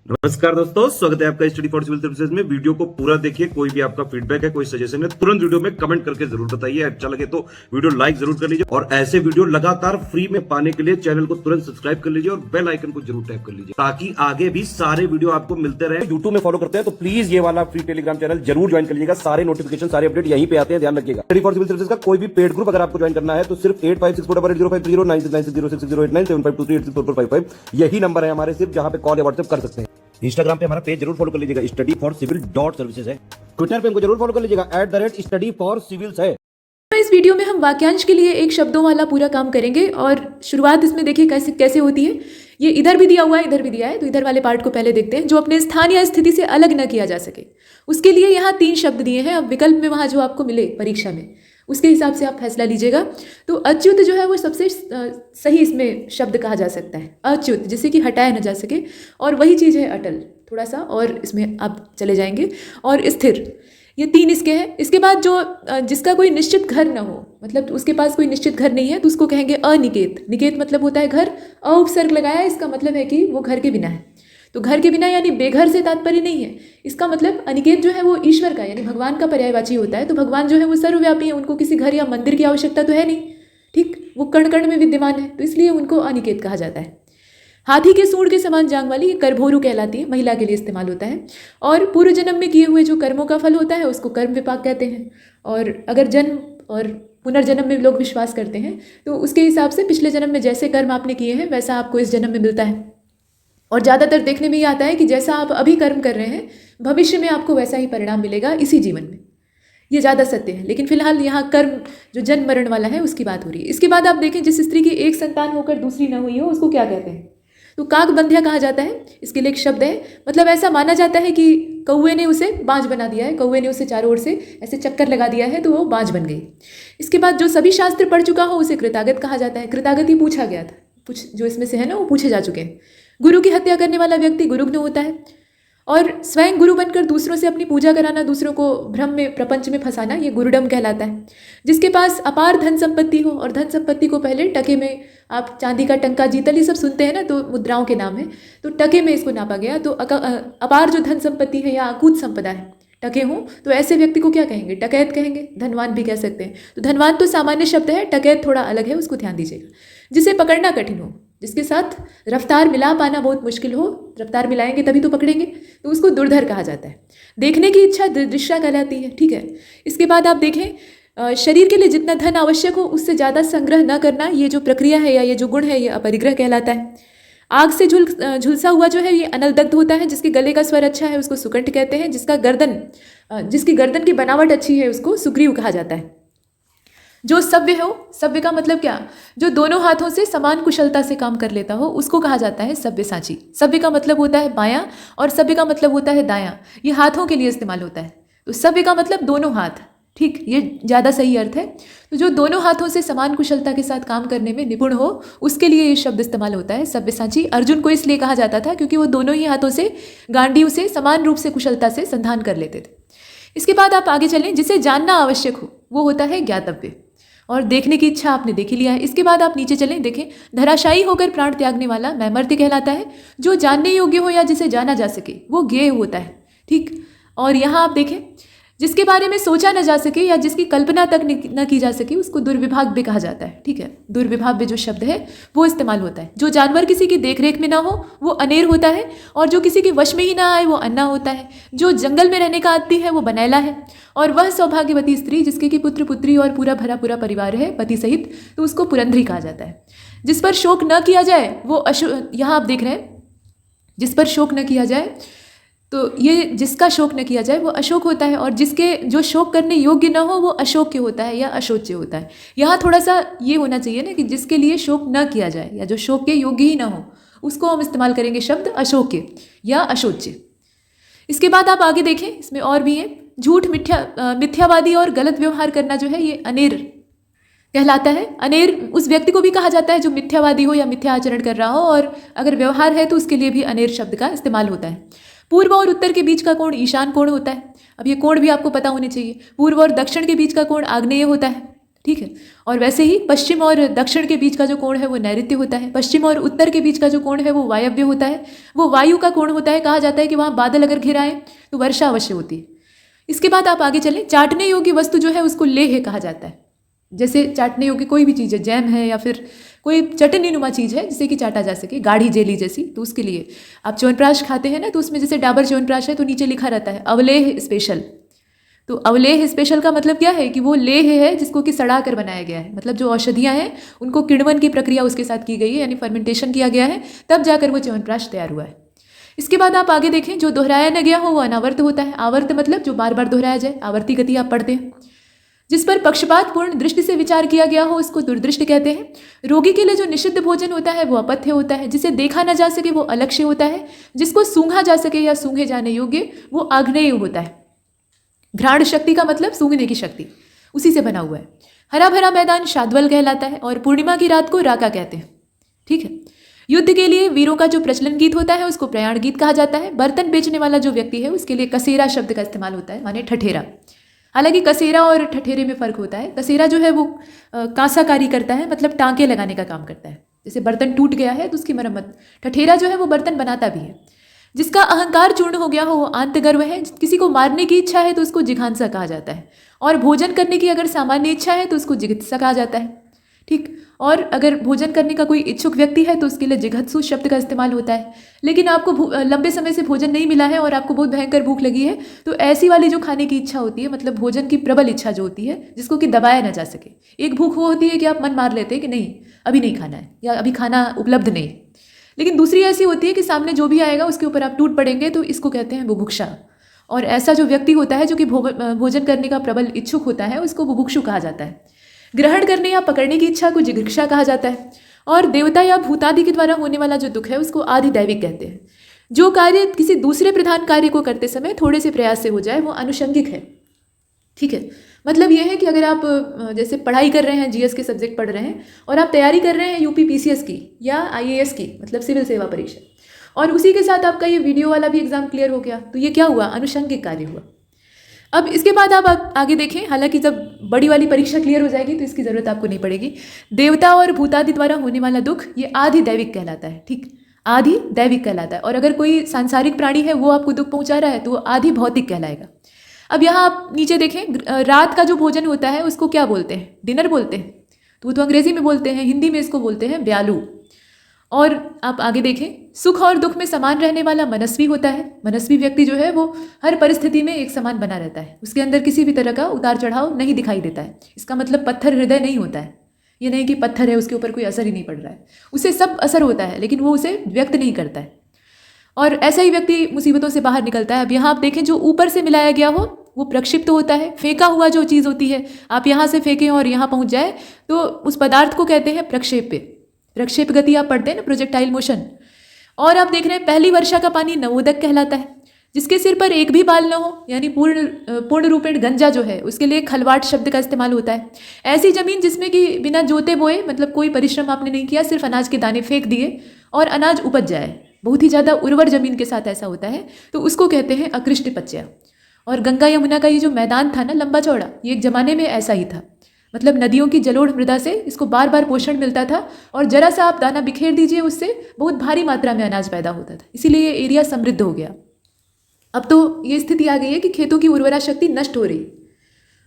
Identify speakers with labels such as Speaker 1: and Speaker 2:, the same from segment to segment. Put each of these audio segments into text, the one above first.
Speaker 1: नमस्कार दोस्तों, स्वागत है आपका स्टडी फॉर सिविल सर्विसेज में। वीडियो को पूरा देखिए। कोई भी आपका फीडबैक है, कोई सजेशन है, तुरंत वीडियो में कमेंट करके जरूर बताइए। अच्छा लगे तो वीडियो लाइक जरूर कर लीजिए और ऐसे वीडियो लगातार फ्री में पाने के लिए चैनल को तुरंत सब्सक्राइब कर लीजिए और बेल आइकन को जरूर टैप कर लीजिए ताकि आगे भी सारे वीडियो आपको मिलते रहे। यूट्यूब में फॉलो करते हैं तो प्लीज ये वाला फ्री टेलीग्राम चैनल जरूर ज्वाइन कर लीजिएगा। सारे नोटिफिकेशन, सारे अपडेट यहीं पे आते हैं, ध्यान रखिएगा। स्टडी फॉर सिविल सर्विसेज का कोई भी पेड ग्रुप अगर आपको ज्वाइन करना है तो सिर्फ 85648805309695238606089452386455 यही नंबर है हमारे, सिर्फ जहां पे कॉल या व्हाट्सएप कर सकते हैं। इंस्टाग्राम पे हमारा पेज जरूर फॉलो कर लीजिएगा, स्टडी फॉर सिविल .सर्विसेज है। ट्विटर पे हमको जरूर फॉलो कर लीजिएगा, @study for civils है।
Speaker 2: तो इस वीडियो में हम वाक्यांश के लिए एक शब्दों वाला पूरा काम करेंगे और शुरुआत इसमें देखिए कैसे कैसे होती है। ये इधर भी दिया हुआ है, इधर भी दिया है, तो इधर वाले पार्ट को पहले देखते हैं। जो अपने स्थान या स्थिति से अलग न किया जा सके, उसके लिए यहाँ 3 शब्द दिए हैं। अब विकल्प में वहाँ जो आपको मिले परीक्षा में, उसके हिसाब से आप फैसला लीजिएगा। तो अच्युत जो है वो सबसे सही इसमें शब्द कहा जा सकता है, अच्युत, जिसे कि हटाया न जा सके। और वही चीज़ है अटल, थोड़ा सा और इसमें आप चले जाएंगे। और स्थिर, ये 3 इसके हैं। इसके बाद जो जिसका कोई निश्चित घर न हो, मतलब उसके पास कोई निश्चित घर नहीं है, तो उसको कहेंगे अनिकेत। निकेत मतलब होता है घर, अ उपसर्ग लगाया, इसका मतलब है कि वो घर के बिना है। तो घर के बिना यानी बेघर से तात्पर्य नहीं है। इसका मतलब अनिकेत जो है वो ईश्वर का यानी भगवान का पर्यायवाची होता है। तो भगवान जो है वो सर्वव्यापी है, उनको किसी घर या मंदिर की आवश्यकता तो है नहीं, ठीक, वो कण कण में विद्यमान है, तो इसलिए उनको अनिकेत कहा जाता है। हाथी के सूंड के समान जांग वाली, ये करभोरू कहलाती है, महिला के लिए इस्तेमाल होता है। और पूर्व जन्म में किए हुए जो कर्मों का फल होता है उसको कर्म विपाक कहते हैं। और अगर जन्म और पुनर्जन्म में लोग विश्वास करते हैं तो उसके हिसाब से पिछले जन्म में जैसे कर्म आपने किए हैं वैसा आपको इस जन्म में मिलता है। और ज़्यादातर देखने में ये आता है कि जैसा आप अभी कर्म कर रहे हैं भविष्य में आपको वैसा ही परिणाम मिलेगा इसी जीवन में। ये ज़्यादा सत्य है। लेकिन फिलहाल यहाँ कर्म जो जन्म मरण वाला है उसकी बात हो रही है। इसके बाद आप देखें, जिस स्त्री की एक संतान होकर दूसरी न हुई हो उसको क्या कहते हैं? तो काकबंध्या कहा जाता है। इसके लिए एक शब्द है, मतलब ऐसा माना जाता है कि कौवे ने उसे बाँझ बना दिया है, कौवे ने उसे चारों ओर से ऐसे चक्कर लगा दिया है तो वो बाँझ बन गई। इसके बाद जो सभी शास्त्र पढ़ चुका हो उसे कृतागत कहा जाता है। कृतागत ही पूछा गया था, कुछ जो इसमें से है ना वो पूछे जा चुके हैं। गुरु की हत्या करने वाला व्यक्ति गुरुग्न होता है। और स्वयं गुरु बनकर दूसरों से अपनी पूजा कराना, दूसरों को भ्रम में प्रपंच में फंसाना, ये गुरुडम कहलाता है। जिसके पास अपार धन संपत्ति हो, और धन संपत्ति को पहले टके में, आप चांदी का टंका जीतल ये सब सुनते हैं ना, तो मुद्राओं के नाम है, तो टके में इसको नापा गया। तो अपार जो धन संपत्ति है या अकूत संपदा है, टके हों, तो ऐसे व्यक्ति को क्या कहेंगे? टकैत कहेंगे, धनवान भी कह सकते हैं। तो धनवान तो सामान्य शब्द है, टकैत थोड़ा अलग है, उसको ध्यान दीजिएगा। जिसे पकड़ना कठिन हो, जिसके साथ रफ्तार मिला पाना बहुत मुश्किल हो, रफ्तार मिलाएंगे तभी तो पकड़ेंगे, तो उसको दुर्धर कहा जाता है। देखने की इच्छा दृश्या कहलाती है, ठीक है। इसके बाद आप देखें, शरीर के लिए जितना धन आवश्यक हो उससे ज़्यादा संग्रह न करना, ये जो प्रक्रिया है या ये जो गुण है ये अपरिग्रह कहलाता है। आग से झुलसा हुआ जो है ये अनलदग्ध होता है। जिसके गले का स्वर अच्छा है उसको सुकंठ कहते हैं। जिसकी गर्दन की बनावट अच्छी है उसको सुग्रीव कहा जाता है। जो सभ्य हो, सभ्य का मतलब क्या? जो दोनों हाथों से समान कुशलता से काम कर लेता हो उसको कहा जाता है सभ्यसाची। सभ्य का मतलब होता है बायां और सभ्य का मतलब होता है दायां, ये हाथों के लिए इस्तेमाल होता है। तो सभ्य का मतलब दोनों हाथ, ठीक, ये ज़्यादा सही अर्थ है। तो जो दोनों हाथों से समान कुशलता के साथ काम करने में निपुण हो उसके लिए ये शब्द इस्तेमाल होता है सभ्यसाची। अर्जुन को इसलिए कहा जाता था क्योंकि वो दोनों ही हाथों से गांडीव से समान रूप से कुशलता से संधान कर लेते थे। इसके बाद आप आगे चलें, जिसे जानना आवश्यक हो वो होता है ज्ञातव्य, और देखने की इच्छा आपने देख ही लिया है। इसके बाद आप नीचे चलें, देखें, धराशायी होकर प्राण त्यागने वाला मैमर्त्य कहलाता है। जो जानने योग्य हो या जिसे जाना जा सके वो ज्ञेय होता है, ठीक। और यहाँ आप देखें, जिसके बारे में सोचा न जा सके या जिसकी कल्पना तक न की जा सके उसको दुर्विभाग भी कहा जाता है, ठीक है। दुर्विभाग भी जो शब्द है वो इस्तेमाल होता है। जो जानवर किसी की देखरेख में ना हो वो अनेर होता है, और जो किसी के वश में ही ना आए वो अन्ना होता है। जो जंगल में रहने का आदमी है वो बनैला है। और वह सौभाग्यवती स्त्री जिसके कि पुत्र पुत्री और पूरा भरा पूरा परिवार है पति सहित, तो उसको पुरंधरी कहा जाता है। जिस पर शोक न किया जाए वो यहाँ आप देख रहे हैं, जिस पर शोक न किया जाए, तो ये जिसका शोक न किया जाए वो अशोक होता है। और जिसके जो शोक करने योग्य न हो वो अशोक्य होता है या अशोच्य होता है। यहाँ थोड़ा सा ये होना चाहिए ना कि जिसके लिए शोक न किया जाए या जो शोक के योग्य ही ना हो उसको हम इस्तेमाल करेंगे शब्द अशोक्य या अशोच्य। इसके बाद आप आगे देखें, इसमें और भी है। झूठ, मिथ्यावादी और गलत व्यवहार करना जो है ये अनेर कहलाता है। अनेर उस व्यक्ति को भी कहा जाता है जो मिथ्यावादी हो या मिथ्या आचरण कर रहा हो, और अगर व्यवहार है तो उसके लिए भी अनेर शब्द का इस्तेमाल होता है। पूर्व और उत्तर के बीच का कोण ईशान कोण होता है। अब ये कोण भी आपको पता होने चाहिए। पूर्व और दक्षिण के बीच का कोण आग्नेय होता है, ठीक है। और वैसे ही पश्चिम और दक्षिण के बीच का जो कोण है वो नैऋत्य होता है। पश्चिम और उत्तर के बीच का जो कोण है वो वायव्य होता है। वो वायु का कोण होता है। कहा जाता है कि वहाँ बादल अगर घिर आए तो वर्षा अवश्य होती है। इसके बाद आप आगे चलें, चाटने योग्य वस्तु जो है उसको लेह कहा जाता है। जैसे चाटने योग्य कोई भी चीज़ है, जैम है या फिर कोई चटनी नुमा चीज़ है जिसे कि चाटा जा सके, गाढ़ी जेली जैसी, तो उसके लिए आप च्यवनप्राश खाते हैं ना, तो उसमें जैसे डाबर च्यवनप्राश है तो नीचे लिखा रहता है अवलेह स्पेशल। तो अवलेह स्पेशल का मतलब क्या है कि वो लेह है जिसको कि सड़ा कर बनाया गया है, मतलब जो औषधियाँ हैं उनको किण्वन की प्रक्रिया उसके साथ की गई है, यानी फर्मेंटेशन किया गया है, तब जाकर वो च्यवनप्राश तैयार हुआ है। इसके बाद आप आगे देखें, जो दोहराया न गया हो वो अनावर्त होता है। आवर्त मतलब जो बार बार दोहराया जाए, आवर्ती गति आप पढ़ते हैं। जिस पर पक्षपात पूर्ण दृष्टि से विचार किया गया हो उसको दुर्दृष्ट कहते हैं। रोगी के लिए जो निषिद्ध भोजन होता है वो अपथ्य होता है। जिसे देखा न जा सके वो अलक्ष्य होता है। जिसको सूंघा जा सके या सूंघे जाने योग्य वो आग्नेय होता है। घ्राण शक्ति का मतलब सूंघने की शक्ति, उसी से बना हुआ है। हरा भरा मैदान शाद्वल कहलाता है और पूर्णिमा की रात को राका कहते हैं। ठीक है। युद्ध के लिए वीरों का जो प्रचलन गीत होता है उसको प्रयाण गीत कहा जाता है। बर्तन बेचने वाला जो व्यक्ति है उसके लिए कसेरा शब्द का इस्तेमाल होता है, माने ठठेरा। हालांकि कसेरा और ठठेरे में फ़र्क होता है। कसेरा जो है वो कांसाकारी करता है, मतलब टांके लगाने का काम करता है। जैसे बर्तन टूट गया है तो उसकी मरम्मत। ठठेरा जो है वो बर्तन बनाता भी है। जिसका अहंकार चूर्ण हो गया हो वो आंतगर्व है। किसी को मारने की इच्छा है तो उसको जिघांसा कहा जाता है। और भोजन करने की अगर सामान्य इच्छा है तो उसको जिगित्सा कहा जाता है। ठीक। और अगर भोजन करने का कोई इच्छुक व्यक्ति है तो उसके लिए जिघत्सु शब्द का इस्तेमाल होता है। लेकिन आपको लंबे समय से भोजन नहीं मिला है और आपको बहुत भयंकर भूख लगी है, तो ऐसी वाली जो खाने की इच्छा होती है, मतलब भोजन की प्रबल इच्छा जो होती है जिसको कि दबाया ना जा सके। एक भूख वो होती है कि आप मन मार लेते हैं कि नहीं अभी नहीं खाना है या अभी खाना उपलब्ध नहीं। लेकिन दूसरी ऐसी होती है कि सामने जो भी आएगा उसके ऊपर आप टूट पड़ेंगे, तो इसको कहते हैं बुभुक्षा। और ऐसा जो व्यक्ति होता है जो कि भोजन करने का प्रबल इच्छुक होता है उसको बुभुक्षु कहा जाता है। ग्रहण करने या पकड़ने की इच्छा को जिघृक्षा कहा जाता है। और देवता या भूतादि के द्वारा होने वाला जो दुख है उसको आधिदैविक कहते हैं। जो कार्य किसी दूसरे प्रधान कार्य को करते समय थोड़े से प्रयास से हो जाए वो आनुषंगिक है। ठीक है। मतलब ये है कि अगर आप जैसे पढ़ाई कर रहे हैं, जीएस के सब्जेक्ट पढ़ रहे हैं और आप तैयारी कर रहे हैं यूपी पीसीएस की या आईएएस की, मतलब सिविल सेवा परीक्षा, और उसी के साथ आपका ये वीडियो वाला भी एग्जाम क्लियर हो गया, तो ये क्या हुआ, आनुषंगिक कार्य हुआ। अब इसके बाद आप आगे देखें, हालांकि जब बड़ी वाली परीक्षा क्लियर हो जाएगी तो इसकी ज़रूरत आपको नहीं पड़ेगी। देवता और भूतादि द्वारा होने वाला दुख ये आधि दैविक कहलाता है। ठीक, आधि दैविक कहलाता है। और अगर कोई सांसारिक प्राणी है वो आपको दुख पहुंचा रहा है तो वो आधि भौतिक कहलाएगा। अब यहाँ आप नीचे देखें, रात का जो भोजन होता है उसको क्या बोलते हैं, डिनर बोलते हैं। तो वो तो अंग्रेजी में बोलते हैं, हिंदी में इसको बोलते हैं ब्यालू। और आप आगे देखें, सुख और दुख में समान रहने वाला मनस्वी होता है। मनस्वी व्यक्ति जो है वो हर परिस्थिति में एक समान बना रहता है, उसके अंदर किसी भी तरह का उतार चढ़ाव नहीं दिखाई देता है। इसका मतलब पत्थर हृदय नहीं होता है। ये नहीं कि पत्थर है उसके ऊपर कोई असर ही नहीं पड़ रहा है, उसे सब असर होता है लेकिन वो उसे व्यक्त नहीं करता है। और ऐसा ही व्यक्ति मुसीबतों से बाहर निकलता है। अब यहाँ आप देखें, जो ऊपर से मिलाया गया हो वो प्रक्षिप्त होता है। फेंका हुआ जो चीज़ होती है, आप यहाँ से फेंकें और यहाँ पहुँच जाए तो उस पदार्थ को कहते हैं प्रक्षेप्य। प्रक्षेप गति आप पढ़ते हैं ना, प्रोजेक्टाइल मोशन। और आप देख रहे हैं, पहली वर्षा का पानी नवोदक कहलाता है। जिसके सिर पर एक भी बाल न हो, यानी पूर्ण रूपेण गंजा जो है, उसके लिए खलवाट शब्द का इस्तेमाल होता है। ऐसी जमीन जिसमें कि बिना जोते बोए, मतलब कोई परिश्रम आपने नहीं किया, सिर्फ अनाज के दाने फेंक दिए और अनाज उपज जाए, बहुत ही ज़्यादा उर्वर जमीन के साथ ऐसा होता है, तो उसको कहते हैं अकृष्टपच्या। और गंगा यमुना का ये जो मैदान था ना, लंबा चौड़ा, ये एक ज़माने में ऐसा ही था। मतलब नदियों की जलोढ़ मृदा से इसको बार बार पोषण मिलता था और जरा सा आप दाना बिखेर दीजिए, उससे बहुत भारी मात्रा में अनाज पैदा होता था। इसीलिए ये एरिया समृद्ध हो गया। अब तो ये स्थिति आ गई है कि खेतों की उर्वरा शक्ति नष्ट हो रही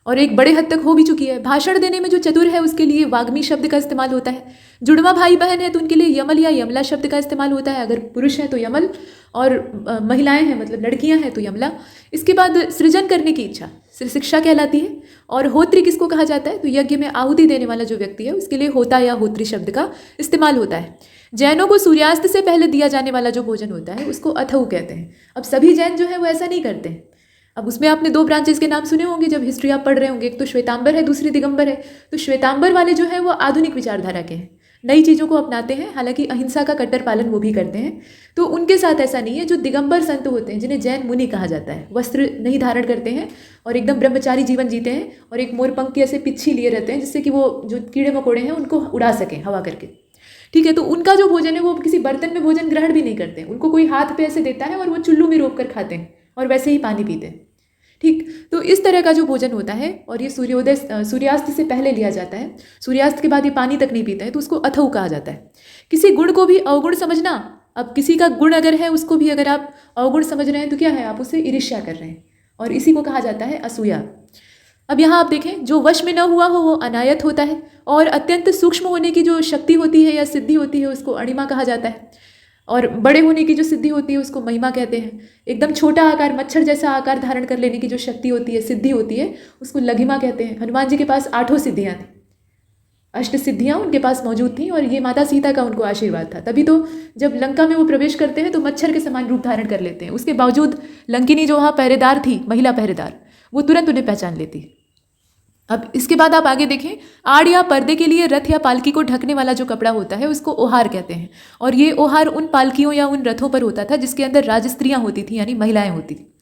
Speaker 2: और एक बड़े हद तक हो भी चुकी है। भाषण देने में जो चतुर है उसके लिए वाग्मी शब्द का इस्तेमाल होता है। जुड़वा भाई बहन है तो उनके लिए यमल या यमला शब्द का इस्तेमाल होता है। अगर पुरुष हैं तो यमल और महिलाएं हैं मतलब लड़कियां हैं तो यमला। इसके बाद सृजन करने की इच्छा शिक्षा कहलाती है। और होत्री किसको कहा जाता है, तो यज्ञ में आहुति देने वाला जो व्यक्ति है उसके लिए होता या होत्री शब्द का इस्तेमाल होता है। जैनों को सूर्यास्त से पहले दिया जाने वाला जो भोजन होता है उसको अथऊ कहते हैं। अब सभी जैन जो है वो ऐसा नहीं करते हैं। अब उसमें आपने दो ब्रांचेस के नाम सुने होंगे जब हिस्ट्री आप पढ़ रहे होंगे, एक तो श्वेतांबर है, दूसरी दिगंबर है। तो श्वेतांबर वाले जो है वो आधुनिक विचारधारा के हैं, नई चीज़ों को अपनाते हैं, हालांकि अहिंसा का कट्टर पालन वो भी करते हैं। तो उनके साथ ऐसा नहीं है। जो दिगंबर संत होते हैं, जिन्हें जैन मुनि कहा जाता है, वस्त्र नहीं धारण करते हैं और एकदम ब्रह्मचारी जीवन जीते हैं और एक मोरपंख की ऐसे पिच्छी लिए रहते हैं जिससे कि वो जो कीड़े मकोड़े हैं उनको उड़ा सकें हवा करके। ठीक है, तो उनका जो भोजन है वो किसी बर्तन में भोजन ग्रहण भी नहीं करते हैं। उनको कोई हाथ पे ऐसे देता है और वो चुल्लू में रोक कर खाते हैं और वैसे ही पानी पीते हैं। ठीक, तो इस तरह का जो भोजन होता है और ये सूर्यास्त से पहले लिया जाता है, सूर्यास्त के बाद ये पानी तक नहीं पीता है, तो उसको अथऊ कहा जाता है। किसी गुण को भी अवगुण समझना, अब किसी का गुण अगर है उसको भी अगर आप अवगुण समझ रहे हैं तो क्या है, आप उससे ईर्ष्या कर रहे हैं, और इसी को कहा जाता है असूया। अब यहाँ आप देखें, जो वश में न हुआ हो वो अनायत होता है, और अत्यंत सूक्ष्म होने की जो शक्ति होती है या सिद्धि होती है उसको अणिमा कहा जाता है, और बड़े होने की जो सिद्धि होती है उसको महिमा कहते हैं। एकदम छोटा आकार, मच्छर जैसा आकार धारण कर लेने की जो शक्ति होती है, सिद्धि होती है, उसको लघिमा कहते हैं। हनुमान जी के पास 8 सिद्धियाँ थी, 8 सिद्धियाँ उनके पास मौजूद थी, और ये माता सीता का उनको आशीर्वाद था। तभी तो जब लंका में वो प्रवेश करते हैं तो मच्छर के समान रूप धारण कर लेते हैं। उसके बावजूद लंकिनी जो वहाँ पहरेदार थी, महिला पहरेदार, वो तुरंत उन्हें पहचान लेती। अब इसके बाद आप आगे देखें, आड़ या पर्दे के लिए रथ या पालकी को ढकने वाला जो कपड़ा होता है उसको ओहार कहते हैं, और ये ओहार उन पालकियों या उन रथों पर होता था जिसके अंदर राजस्त्रियां होती थी, यानी महिलाएं होती थी।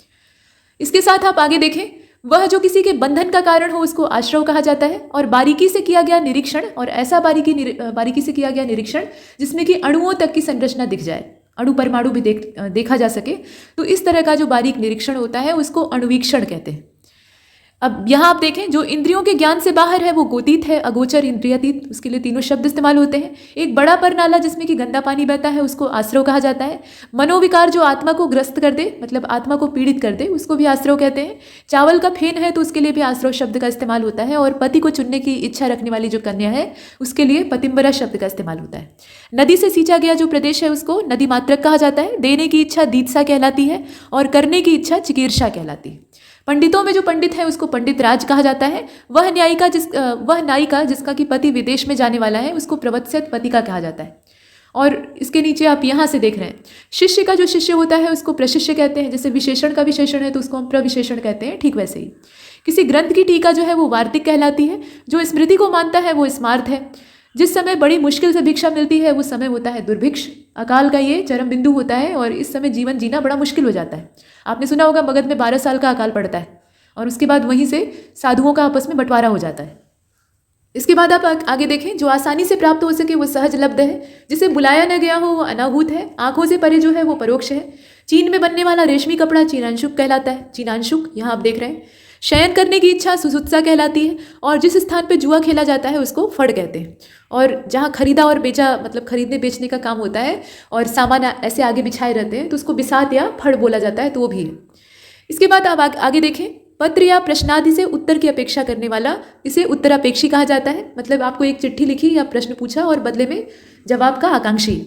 Speaker 2: इसके साथ आप आगे देखें, वह जो किसी के बंधन का कारण हो उसको आश्रव कहा जाता है, और बारीकी से किया गया निरीक्षण, और ऐसा बारीकी से किया गया निरीक्षण जिसमें कि अणुओं तक की संरचना दिख जाए, अणु परमाणु भी देखा जा सके, तो इस तरह का जो बारीक निरीक्षण होता है उसको अणुवीक्षण कहते हैं। अब यहाँ आप देखें, जो इंद्रियों के ज्ञान से बाहर है वो गोतीत है, अगोचर, इंद्रियातीत, उसके लिए 3 शब्द इस्तेमाल होते हैं। एक बड़ा परनाला जिसमें कि गंदा पानी बहता है उसको आश्रव कहा जाता है। मनोविकार जो आत्मा को ग्रस्त कर दे, मतलब आत्मा को पीड़ित कर दे, उसको भी आश्रव कहते हैं। चावल का फेन है तो उसके लिए भी आश्रव शब्द का इस्तेमाल होता है, और पति को चुनने की इच्छा रखने वाली जो कन्या है उसके लिए पतिम्बरा शब्द का इस्तेमाल होता है। नदी से सींचा गया जो प्रदेश है उसको नदी मात्रक कहा जाता है। देने की इच्छा दीत्सा कहलाती है, और करने की इच्छा चिकीर्षा कहलाती है। पंडितों में जो पंडित है उसको पंडित राज कहा जाता है। वह नायिका जिसका कि पति विदेश में जाने वाला है उसको प्रवत्स्यत पतिका कहा जाता है। और इसके नीचे आप यहाँ से देख रहे हैं, शिष्य का जो शिष्य होता है उसको प्रशिष्य कहते हैं। जैसे विशेषण का विशेषण है तो उसको हम प्रविशेषण कहते हैं, ठीक वैसे ही किसी ग्रंथ की टीका जो है वो वार्तिक कहलाती है। जो स्मृति को मानता है वो स्मार्थ है। जिस समय बड़ी मुश्किल से भिक्षा मिलती है वो समय होता है दुर्भिक्ष। अकाल का ये चरम बिंदु होता है, और इस समय जीवन जीना बड़ा मुश्किल हो जाता है। आपने सुना होगा मगध में 12 साल का अकाल पड़ता है, और उसके बाद वहीं से साधुओं का आपस में बंटवारा हो जाता है। इसके बाद आप आगे देखें, जो आसानी से प्राप्त हो सके वो सहज लब्ध है। जिसे बुलाया न गया हो वो अनाहूत है। आंखों से परे जो है वो परोक्ष है। चीन में बनने वाला रेशमी कपड़ा चीनांशुक कहलाता है। चीनांशुक यहाँ आप देख रहे हैं। शयन करने की इच्छा सुसुत्सा कहलाती है, और जिस स्थान पे जुआ खेला जाता है उसको फड़ कहते हैं। और जहाँ खरीदा और बेचा, मतलब खरीदने बेचने का काम होता है और सामान ऐसे आगे बिछाए रहते हैं तो उसको बिसात या फड़ बोला जाता है, तो वो भी है। इसके बाद आप आगे देखें, पत्र या प्रश्नादि से उत्तर की अपेक्षा करने वाला, इसे उत्तरापेक्षी कहा जाता है। मतलब आपको एक चिट्ठी लिखी या प्रश्न पूछा और बदले में जवाब का आकांक्षी।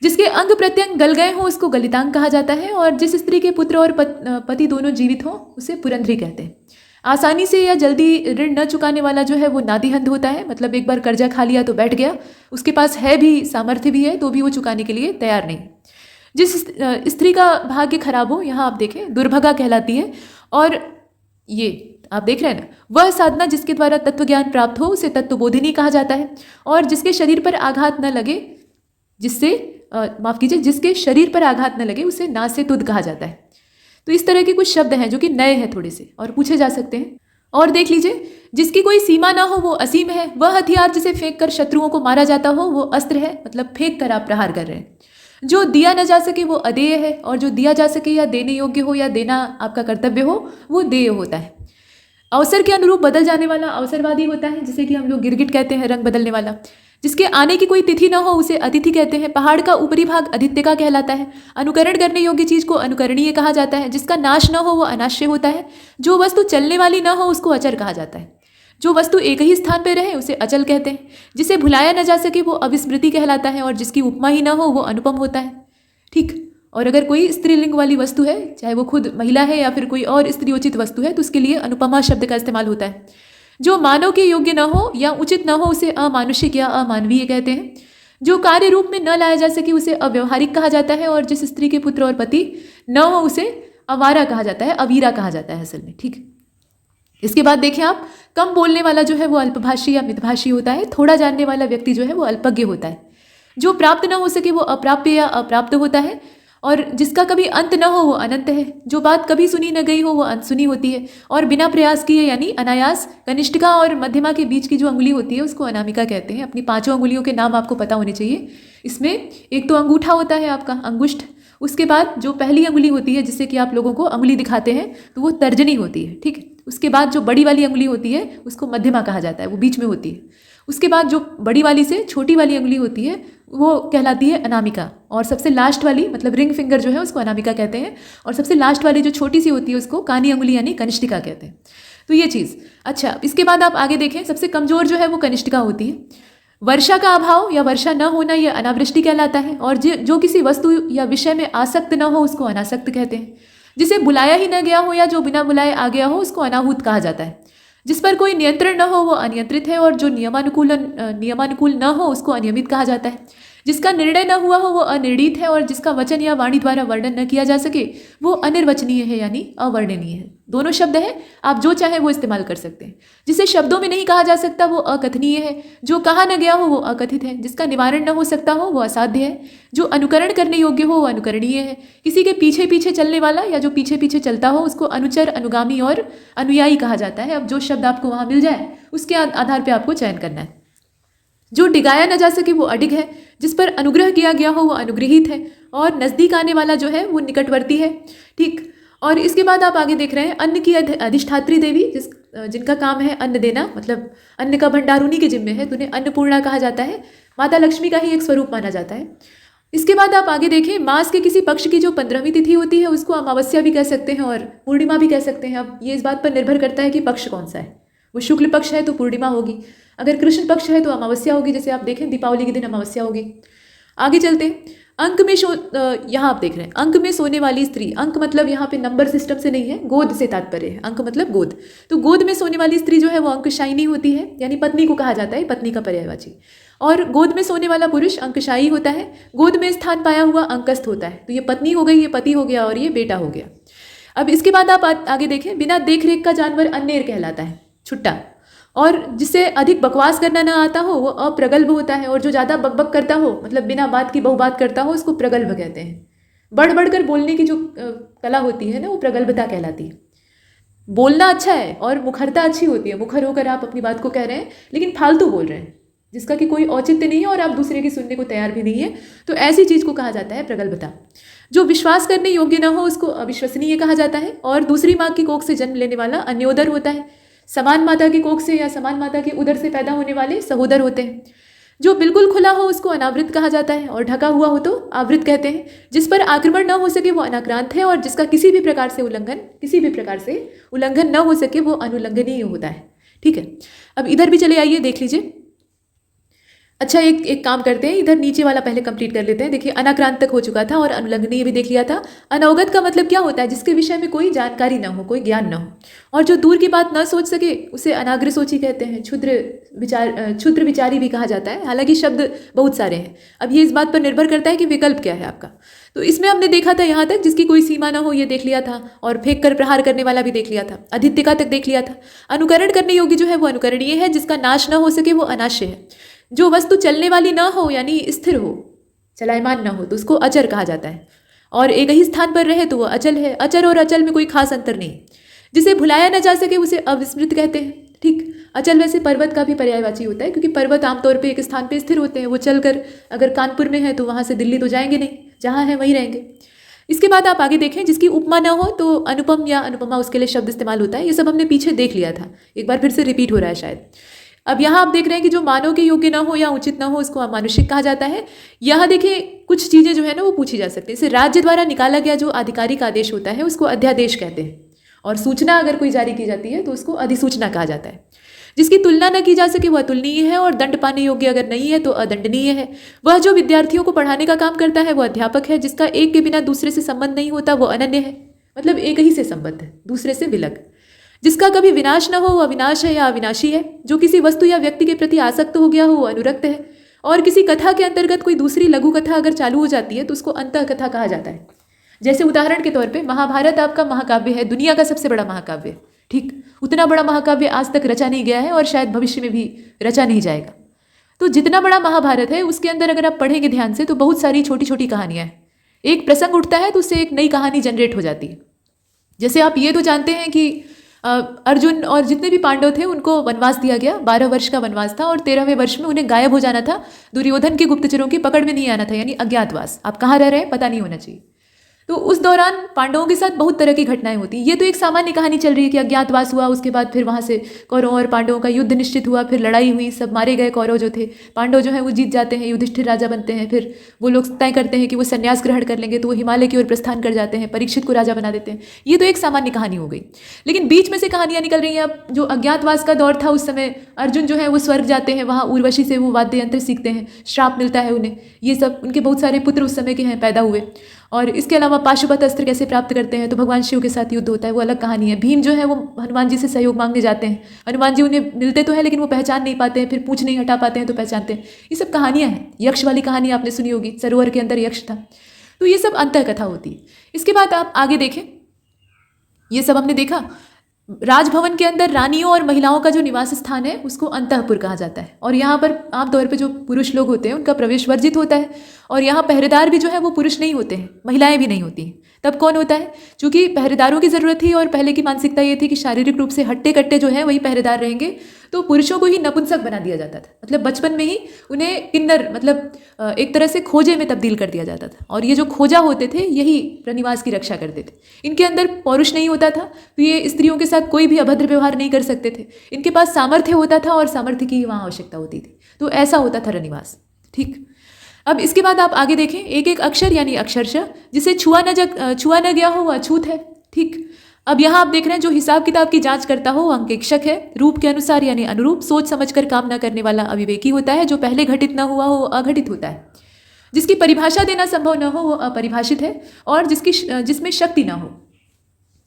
Speaker 2: जिसके अंग प्रत्यंग गल गए हों उसको गलितांग कहा जाता है, और जिस स्त्री के पुत्र और पति दोनों जीवित हों उसे पुरंध्री कहते हैं। आसानी से या जल्दी ऋण न चुकाने वाला जो है वो नादिहंध होता है। मतलब एक बार कर्जा खा लिया तो बैठ गया, उसके पास है भी, सामर्थ्य भी है, तो भी वो चुकाने के लिए तैयार नहीं। जिस स्त्री का भाग्य खराब हो, यहाँ आप देखें, दुर्भगा कहलाती है। और ये आप देख रहे हैं ना, वह साधना जिसके द्वारा तत्व ज्ञान प्राप्त हो उसे तत्वबोधिनी कहा जाता है। और जिसके शरीर पर आघात न लगे, जिसके शरीर पर आघात न लगे उसे नासे तुद कहा जाता है। तो इस तरह के कुछ शब्द हैं जो कि नए हैं थोड़े से, और पूछे जा सकते हैं। और देख लीजिए, जिसकी कोई सीमा ना हो वो असीम है। वह हथियार जिसे फेंक कर शत्रुओं को मारा जाता हो वो अस्त्र है, मतलब फेंक कर आप प्रहार कर रहे हैं। जो दिया न जा सके वो अदेय है, और जो दिया जा सके या देने योग्य हो या देना आपका कर्तव्य हो वो देय होता है। अवसर के अनुरूप बदल जाने वाला अवसरवादी होता है, जिसे कि हम लोग गिरगिट कहते हैं, रंग बदलने वाला। जिसके आने की कोई तिथि न हो उसे अतिथि कहते हैं। पहाड़ का ऊपरी भाग आदित्य कहलाता है। अनुकरण करने योग्य चीज को अनुकरणीय कहा जाता है। जिसका नाश न हो वो अनाश्य होता है। जो वस्तु चलने वाली न हो उसको अचर कहा जाता है। जो वस्तु एक ही स्थान पर रहे उसे अचल कहते हैं। जिसे भुलाया न जा सके वो अविस्मृति कहलाता है, और जिसकी उपमा ही न हो वो अनुपम होता है। ठीक। और अगर कोई स्त्रीलिंग वाली वस्तु है, चाहे वो खुद महिला है या फिर कोई और स्त्रीयोचित वस्तु है, तो उसके लिए अनुपमा शब्द का इस्तेमाल होता है। जो मानव के योग्य न हो या उचित न हो उसे अमानुषिक या अमानवीय कहते हैं। जो कार्य रूप में न लाया जा सके उसे अव्यवहारिक कहा जाता है, और जिस स्त्री के पुत्र और पति न हो उसे अवारा कहा जाता है, अवीरा कहा जाता है असल में। ठीक। इसके बाद देखें आप, कम बोलने वाला जो है वो अल्पभाषी या मितभाषी होता है। थोड़ा जानने वाला व्यक्ति जो है वो अल्पज्ञ होता है। जो प्राप्त न हो सके वो अप्राप्य या अप्राप्त होता है, और जिसका कभी अंत न हो वो अनंत है। जो बात कभी सुनी न गई हो वो अनसुनी होती है, और बिना प्रयास किए यानी अनायास। कनिष्ठिका और मध्यमा के बीच की जो अंगुली होती है उसको अनामिका कहते हैं। अपनी 5 अंगुलियों के नाम आपको पता होने चाहिए। इसमें एक तो अंगूठा होता है आपका, अंगुष्ठ, उसके बाद जो पहली अंगुली होती है जिससे कि आप लोगों को अंगुली दिखाते हैं तो वो तर्जनी होती है, ठीक है। उसके बाद जो बड़ी वाली अंगुली होती है उसको मध्यमा कहा जाता है, वो बीच में होती है। उसके बाद जो बड़ी वाली से छोटी वाली अंगुली होती है वो कहलाती है अनामिका, और सबसे लास्ट वाली मतलब रिंग फिंगर जो है उसको अनामिका कहते हैं, और सबसे लास्ट वाली जो छोटी सी होती है उसको कानी अंगुली यानी कनिष्ठिका कहते हैं। तो ये चीज़। अच्छा, इसके बाद आप आगे देखें, सबसे कमज़ोर जो है वो कनिष्ठिका होती है। वर्षा का अभाव या वर्षा न होना यह अनावृष्टि कहलाता है, और जो किसी वस्तु या विषय में आसक्त न हो उसको अनासक्त कहते हैं। जिसे बुलाया ही न गया हो या जो बिना बुलाए आ गया हो उसको अनाहूत कहा जाता है। जिस पर कोई नियंत्रण न हो वो अनियंत्रित है, और जो नियमानुकूल न हो उसको अनियमित कहा जाता है। जिसका निर्णय न हुआ हो वो अनिर्णित है, और जिसका वचन या वाणी द्वारा वर्णन न किया जा सके वो अनिर्वचनीय है यानी अवर्णनीय है। दोनों शब्द हैं, आप जो चाहे वो इस्तेमाल कर सकते हैं। जिसे शब्दों में नहीं कहा जा सकता वो अकथनीय है, जो कहा न गया हो वो अकथित है, जिसका निवारण न हो सकता हो वो असाध्य है, जो अनुकरण करने योग्य हो वो अनुकरणीय है, किसी के पीछे पीछे चलने वाला या जो पीछे पीछे चलता हो उसको अनुचर, अनुगामी और अनुयायी कहा जाता है। अब जो शब्द आपको वहाँ मिल जाए उसके आधार पर आपको चयन करना है। जो डिगाया न जा सके वो अडिग है, जिस पर अनुग्रह किया गया हो वो अनुग्रहित है, और नज़दीक आने वाला जो है वो निकटवर्ती है, ठीक। और इसके बाद आप आगे देख रहे हैं अन्न की अधिष्ठात्री देवी, जिनका काम है अन्न देना, मतलब अन्न का भंडार उन्हीं के जिम्मे है, तो उन्हें अन्नपूर्णा कहा जाता है। माता लक्ष्मी का ही एक स्वरूप माना जाता है। इसके बाद आप आगे देखें, मास के किसी पक्ष की जो 15वीं तिथि होती है उसको अमावस्या भी कह सकते हैं और पूर्णिमा भी कह सकते हैं। अब ये इस बात पर निर्भर करता है कि पक्ष कौन सा है। वो शुक्ल पक्ष है तो पूर्णिमा होगी, अगर कृष्ण पक्ष है तो अमावस्या होगी। जैसे आप देखें दीपावली के दिन अमावस्या होगी। आगे चलते हैं, अंक में यहाँ आप देख रहे हैं अंक में सोने वाली स्त्री। अंक मतलब यहाँ पे नंबर सिस्टम से नहीं है, गोद से तात्पर्य है। अंक मतलब गोद, तो गोद में सोने वाली स्त्री जो है वो अंकशायिनी होती है, यानी पत्नी को कहा जाता है, पत्नी का पर्यायवाची। और गोद में सोने वाला पुरुष अंकशायी होता है। गोद में स्थान पाया हुआ अंकस्थ होता है, तो ये पत्नी हो गई, ये पति हो गया और ये बेटा हो गया। अब इसके बाद आप आगे देखें, बिना देख रेख का जानवर अन्नेर कहलाता है, छुट्टा। और जिसे अधिक बकवास करना ना आता हो वो अप्रगल्भ होता है, और जो ज़्यादा बकबक करता हो मतलब बिना बात की बहुबात करता हो उसको प्रगल्भ कहते हैं। बढ़ बढ़कर बोलने की जो कला होती है ना वो प्रगल्भता कहलाती है। बोलना अच्छा है और मुखरता अच्छी होती है, मुखर होकर आप अपनी बात को कह रहे हैं लेकिन फालतू बोल रहे हैं, जिसका कि कोई औचित्य नहीं है और आप दूसरे की सुनने को तैयार भी नहीं है, तो ऐसी चीज़ को कहा जाता है प्रगल्भता। जो विश्वास करने योग्य ना हो उसको अविश्वसनीय कहा जाता है। और दूसरी माँ की कोख से जन्म लेने वाला अन्योदर होता है। समान माता की कोख से या समान माता के उदर से पैदा होने वाले सहोदर होते हैं। जो बिल्कुल खुला हो उसको अनावृत कहा जाता है, और ढका हुआ हो तो आवृत कहते हैं। जिस पर आक्रमण न हो सके वो अनाक्रांत है, और जिसका किसी भी प्रकार से उल्लंघन न हो सके वो अनुल्लंघनीय होता है। ठीक है, अब इधर भी चले आइए, देख लीजिए। अच्छा, एक काम करते हैं, इधर नीचे वाला पहले कंप्लीट कर लेते हैं। देखिए, अनाक्रांत तक हो चुका था और अनुल्लंघनीय भी देख लिया था। अनवगत का मतलब क्या होता है? जिसके विषय में कोई जानकारी ना हो, कोई ज्ञान ना हो, और जो दूर की बात न सोच सके उसे अनाग्र सोची कहते हैं। क्षुद्र विचारी भी कहा जाता है। हालांकि शब्द बहुत सारे हैं, अब ये इस बात पर निर्भर करता है कि विकल्प क्या है आपका। तो इसमें हमने देखा था यहाँ तक, जिसकी कोई सीमा ना हो ये देख लिया था, और फेंक कर प्रहार करने वाला भी देख लिया था। अधित्यका तक देख लिया था। अनुकरण करने योग्य जो है वो अनुकरणीय है, जिसका नाश ना हो सके वो अनाश्य है। जो वस्तु चलने वाली ना हो यानी स्थिर हो, चलायमान ना हो, तो उसको अचर कहा जाता है। और एक ही स्थान पर रहे तो वो अचल है। अचर और अचल में कोई खास अंतर नहीं। जिसे भुलाया न जा सके उसे अविस्मृत कहते हैं। ठीक, अचल वैसे पर्वत का भी पर्यायवाची होता है, क्योंकि पर्वत आमतौर पे एक स्थान पे स्थिर होते हैं। वो चलकर अगर कानपुर में है तो वहाँ से दिल्ली तो जाएंगे नहीं, जहाँ है वहीं रहेंगे। इसके बाद आप आगे देखें, जिसकी उपमा ना हो तो अनुपम या अनुपमा उसके लिए शब्द इस्तेमाल होता है। ये सब हमने पीछे देख लिया था, एक बार फिर से रिपीट हो रहा है शायद। अब यहाँ आप देख रहे हैं कि जो मानव के योग्य ना हो या उचित ना हो उसको अमानुषिक कहा जाता है। यहाँ देखिए कुछ चीज़ें जो है ना वो पूछी जा सकती है। जैसे राज्य द्वारा निकाला गया जो आधिकारिक आदेश होता है उसको अध्यादेश कहते हैं, और सूचना अगर कोई जारी की जाती है तो उसको अधिसूचना कहा जाता है। जिसकी तुलना न की जा सके वह अतुलनीय है, और दंड पाने योग्य अगर नहीं है तो अदंडनीय है। वह जो विद्यार्थियों को पढ़ाने का काम करता है वो अध्यापक है। जिसका एक के बिना दूसरे से संबंध नहीं होता वो अनन्य है, मतलब एक ही से संबंध है, दूसरे से विलग। जिसका कभी विनाश न हो वह अविनाश है या अविनाशी है। जो किसी वस्तु या व्यक्ति के प्रति आसक्त हो गया हो वो अनुरक्त है। और किसी कथा के अंतर्गत कोई दूसरी लघु कथा अगर चालू हो जाती है तो उसको अंतः कथा कहा जाता है। जैसे उदाहरण के तौर पे महाभारत आपका महाकाव्य है, दुनिया का सबसे बड़ा महाकाव्य। ठीक, उतना बड़ा महाकाव्य आज तक रचा नहीं गया है और शायद भविष्य में भी रचा नहीं जाएगा। तो जितना बड़ा महाभारत है उसके अंदर अगर आप पढ़ेंगे ध्यान से तो बहुत सारी छोटी छोटी कहानियाँ हैं। एक प्रसंग उठता है तो उससे एक नई कहानी जनरेट हो जाती है। जैसे आप ये तो जानते हैं कि अर्जुन और जितने भी पांडव थे उनको वनवास दिया गया, 12 वर्ष का वनवास था, और 13वें वर्ष में उन्हें गायब हो जाना था। दुर्योधन के गुप्तचरों की पकड़ में नहीं आना था, यानी अज्ञातवास। आप कहाँ रह रहे हैं पता नहीं होना चाहिए। तो उस दौरान पांडवों के साथ बहुत तरह की घटनाएं होती हैं। ये तो एक सामान्य कहानी चल रही है कि अज्ञातवास हुआ, उसके बाद फिर वहाँ से कौरवों और पांडवों का युद्ध निश्चित हुआ, फिर लड़ाई हुई, सब मारे गए कौरव जो थे, पांडव जो है वो जीत जाते हैं, युधिष्ठिर राजा बनते हैं, फिर वो लोग तय करते हैं कि वो संन्यास ग्रहण कर लेंगे, तो वो हिमालय की ओर प्रस्थान कर जाते हैं, परीक्षित को राजा बना देते हैं। ये तो एक सामान्य कहानी हो गई। लेकिन बीच में से कहानियाँ निकल रही हैं। अब जो अज्ञातवास का दौर था उस समय अर्जुन जो है वो स्वर्ग जाते हैं, वहाँ उर्वशी से वो वाद्य यंत्र सीखते हैं, श्राप मिलता है उन्हें, ये सब उनके बहुत सारे पुत्र उस समय के हैं पैदा हुए। और इसके अलावा पाशुपत अस्त्र कैसे प्राप्त करते हैं, तो भगवान शिव के साथ युद्ध होता है, वो अलग कहानी है। भीम जो है वो हनुमान जी से सहयोग मांगने जाते हैं, हनुमान जी उन्हें मिलते तो हैं लेकिन वो पहचान नहीं पाते हैं, फिर पूंछ नहीं हटा पाते हैं तो पहचानते हैं। ये सब कहानियाँ हैं। यक्ष वाली कहानी आपने सुनी होगी, सरोवर के अंदर यक्ष था। तो ये सब अंतः कथा होती है। इसके बाद आप आगे देखें, ये सब हमने देखा। राजभवन के अंदर रानियों और महिलाओं का जो निवास स्थान है उसको अंतःपुर कहा जाता है, और यहाँ पर आमतौर पर जो पुरुष लोग होते हैं उनका प्रवेश वर्जित होता है, और यहाँ पहरेदार भी जो है वो पुरुष नहीं होते हैं, महिलाएं भी नहीं होती हैं। तब कौन होता है? चूंकि पहरेदारों की ज़रूरत थी और पहले की मानसिकता ये थी कि शारीरिक रूप से हट्टे कट्टे जो हैं वही पहरेदार रहेंगे, तो पुरुषों को ही नपुंसक बना दिया जाता था। मतलब बचपन में ही उन्हें किन्नर, मतलब एक तरह से खोजे में तब्दील कर दिया जाता था, और ये जो खोजा होते थे यही प्रनिवास की रक्षा करते थे। इनके अंदर पौरुष नहीं होता था, तो ये स्त्रियों के साथ कोई भी अभद्र व्यवहार नहीं कर सकते थे। इनके पास सामर्थ्य होता था और सामर्थ्य की वहाँ आवश्यकता होती थी। तो ऐसा होता था रनिवास। ठीक, अब इसके बाद आप आगे देखें, एक एक अक्षर यानी अक्षरशः, जिसे छुआ न गया हो वह अछूत है। ठीक, अब यहाँ आप देख रहे हैं जो हिसाब किताब की जांच करता हो वो अंकेक्षक है, रूप के अनुसार यानी अनुरूप, सोच समझकर काम न करने वाला अविवेकी होता है, जो पहले घटित न हुआ हो वो अघटित होता है, जिसकी परिभाषा देना संभव न हो वो अपरिभाषित है, और जिसमें शक्ति ना हो,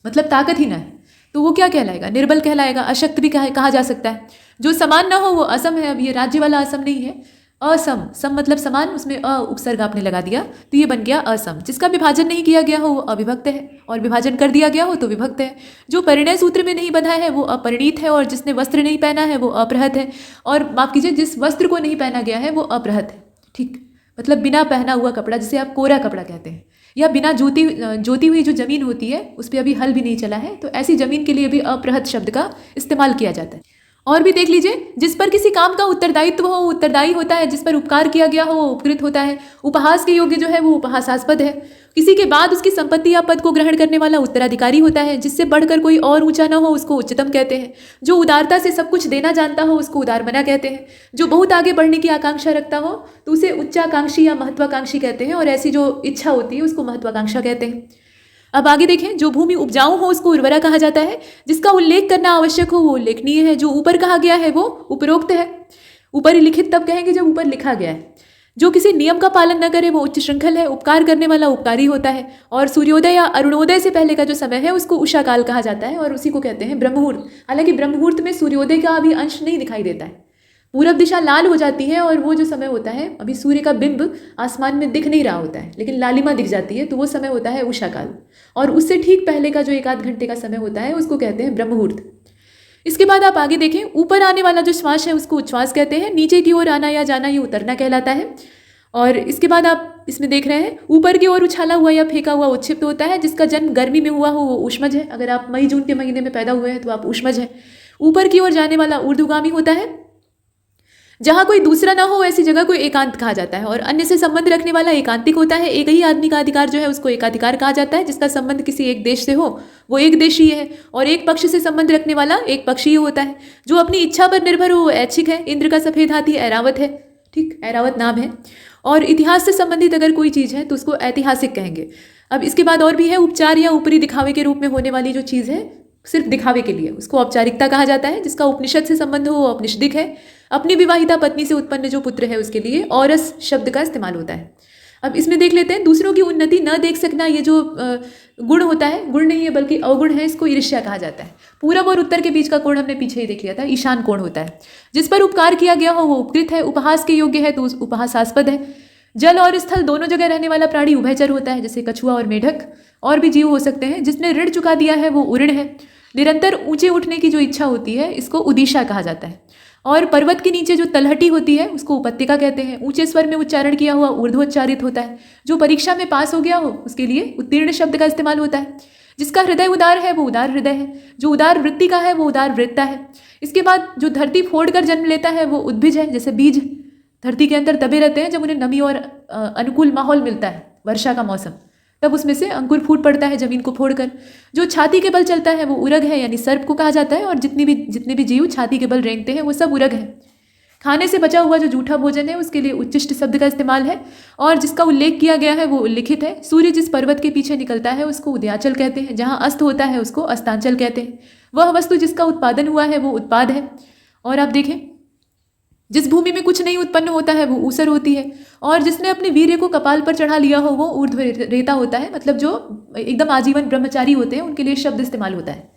Speaker 2: मतलब ताकत ही ना है, तो वो क्या कहलाएगा? निर्बल कहलाएगा, अशक्त भी कहा जा सकता है। जो समान ना हो वो असम है। अब ये राज्य वाला असम नहीं है, असम, सम मतलब समान, उसमें अ उपसर्ग आपने लगा दिया तो ये बन गया असम। जिसका विभाजन नहीं किया गया हो वो अविभक्त है, और विभाजन कर दिया गया हो तो विभक्त है। जो परिणय सूत्र में नहीं बंधा है वो अपरिणीत है, और जिसने वस्त्र नहीं पहना है वो अपृहत है, और माफ कीजिए जिस वस्त्र को नहीं पहना गया है वो अपृहत है। ठीक, मतलब बिना पहना हुआ कपड़ा, जिसे आप कोरा कपड़ा कहते हैं, या बिना जोती हुई जो जमीन होती है उस पर अभी हल भी नहीं चला है, तो ऐसी जमीन के लिए भी अपृहत शब्द का इस्तेमाल किया जाता है। और भी देख लीजिए, जिस पर किसी काम का उत्तरदायित्व हो वो उत्तरदायी होता है, जिस पर उपकार किया गया हो वो उपकृत होता है। उपहास के योग्य जो है वो उपहासास्पद है। किसी के बाद उसकी संपत्ति या पद को ग्रहण करने वाला उत्तराधिकारी होता है। जिससे बढ़कर कोई और ऊंचा न हो उसको उच्चतम कहते हैं। जो उदारता से सब कुछ देना जानता हो उसको उदारमना कहते हैं। जो बहुत आगे बढ़ने की आकांक्षा रखता हो तो उसे उच्चाकांक्षी या महत्वाकांक्षी कहते हैं, और ऐसी जो इच्छा होती है उसको महत्वाकांक्षा कहते हैं। अब आगे देखें, जो भूमि उपजाऊ हो उसको उर्वरा कहा जाता है। जिसका उल्लेख करना आवश्यक हो वो उल्लेखनीय है। जो ऊपर कहा गया है वो उपरोक्त है। ऊपर लिखित तब कहेंगे जब ऊपर लिखा गया है। जो किसी नियम का पालन न करे वो उच्च श्रृंखल है। उपकार करने वाला उपकारी होता है। और सूर्योदय या अरुणोदय से पहले का जो समय है उसको उषा काल कहा जाता है, और उसी को कहते हैं ब्रह्ममुहूर्त। हालांकि ब्रह्ममुहूर्त में सूर्योदय का अभी अंश नहीं दिखाई देता है, पूरब दिशा लाल हो जाती है, और वो जो समय होता है अभी सूर्य का बिंब आसमान में दिख नहीं रहा होता है लेकिन लालिमा दिख जाती है, तो वो समय होता है उषा काल। और उससे ठीक पहले का जो 1-8 घंटे का समय होता है उसको कहते हैं ब्रह्ममुहूर्त। इसके बाद आप आगे देखें, ऊपर आने वाला जो श्वास है उसको उच्छ्वास कहते हैं। नीचे की ओर आना या जाना ये उतरना कहलाता है। और इसके बाद आप इसमें देख रहे हैं, ऊपर की ओर उछाला हुआ या फेंका हुआ उच्छिप्त होता है। जिसका जन्म गर्मी में हुआ हो वो ऊष्मज है। अगर आप मई जून के महीने में पैदा हुए हैं तो आप ऊष्मज हैं। ऊपर की ओर जाने वाला ऊर्ध्वगामी होता है। जहाँ कोई दूसरा ना हो ऐसी जगह को एकांत कहा जाता है। और अन्य से संबंध रखने वाला एकांतिक होता है। एक ही आदमी का अधिकार जो है उसको एकाधिकार कहा जाता है। जिसका संबंध किसी एक देश से हो वो एक देशीय है। और एक पक्ष से संबंध रखने वाला एक पक्षीय होता है। जो अपनी इच्छा पर निर्भर हो वो ऐच्छिक है। इंद्र का सफेद हाथी ऐरावत है। ठीक, ऐरावत नाम है। और इतिहास से संबंधित अगर कोई चीज़ है तो उसको ऐतिहासिक कहेंगे। अब इसके बाद और भी है, उपचार या ऊपरी दिखावे के रूप में होने वाली जो चीज़ है सिर्फ दिखावे के लिए उसको औपचारिकता कहा जाता है। जिसका उपनिषद से संबंध हो वो औपनिषदिक है। अपनी विवाहिता पत्नी से उत्पन्न जो पुत्र है उसके लिए औरस शब्द का इस्तेमाल होता है। अब इसमें देख लेते हैं, दूसरों की उन्नति न देख सकना, ये जो गुण होता है, गुण नहीं है बल्कि अवगुण है, इसको ईर्ष्या कहा जाता है। पूरब और उत्तर के बीच का कोण हमने पीछे ही देख लिया था, ईशान कोण होता है। जिस पर उपकार किया गया हो वो उपकृत है। उपहास के योग्य है तो उपहासास्पद है। जल और स्थल दोनों जगह रहने वाला प्राणी उभयचर होता है, जैसे कछुआ और मेढक। और भी जीव हो सकते हैं। जिसने ऋण चुका दिया है वो उऋण है। निरंतर ऊंचे उठने की जो इच्छा होती है इसको उदिशा कहा जाता है। और पर्वत के नीचे जो तलहटी होती है उसको उपत्यका कहते हैं। ऊंचे स्वर में उच्चारण किया हुआ ऊर्ध्वोच्चारित होता है। जो परीक्षा में पास हो गया हो उसके लिए उत्तीर्ण शब्द का इस्तेमाल होता है। जिसका हृदय उदार है वो उदार हृदय है। जो उदार वृत्ति का है वो उदार वृत्ता है। इसके बाद जो धरती फोड़ कर जन्म लेता है वो उद्भिज है। जैसे बीज धरती के अंदर दबे रहते हैं जब उन्हें नमी और अनुकूल माहौल मिलता है, वर्षा का मौसम, तब उसमें से अंकुर फूट पड़ता है जमीन को फोड़कर। जो छाती के बल चलता है वो उरग है, यानी सर्प को कहा जाता है। और जितने भी जीव छाती के बल रेंगते हैं वो सब उरग है। खाने से बचा हुआ जो जूठा भोजन है उसके लिए उच्चिष्ट शब्द का इस्तेमाल है, और जिसका उल्लेख किया गया है वो उल्लिखित है। सूर्य जिस पर्वत के पीछे निकलता है उसको उदयाचल कहते हैं, जहाँ अस्त होता है उसको अस्तांचल कहते हैं। वह वस्तु जिसका उत्पादन हुआ है वो उत्पाद है। और आप देखें, जिस भूमि में कुछ नहीं उत्पन्न होता है वो ऊसर होती है, और जिसने अपने वीर्य को कपाल पर चढ़ा लिया हो वो ऊर्ध्व रेता होता है। मतलब जो एकदम आजीवन ब्रह्मचारी होते हैं उनके लिए शब्द इस्तेमाल होता है।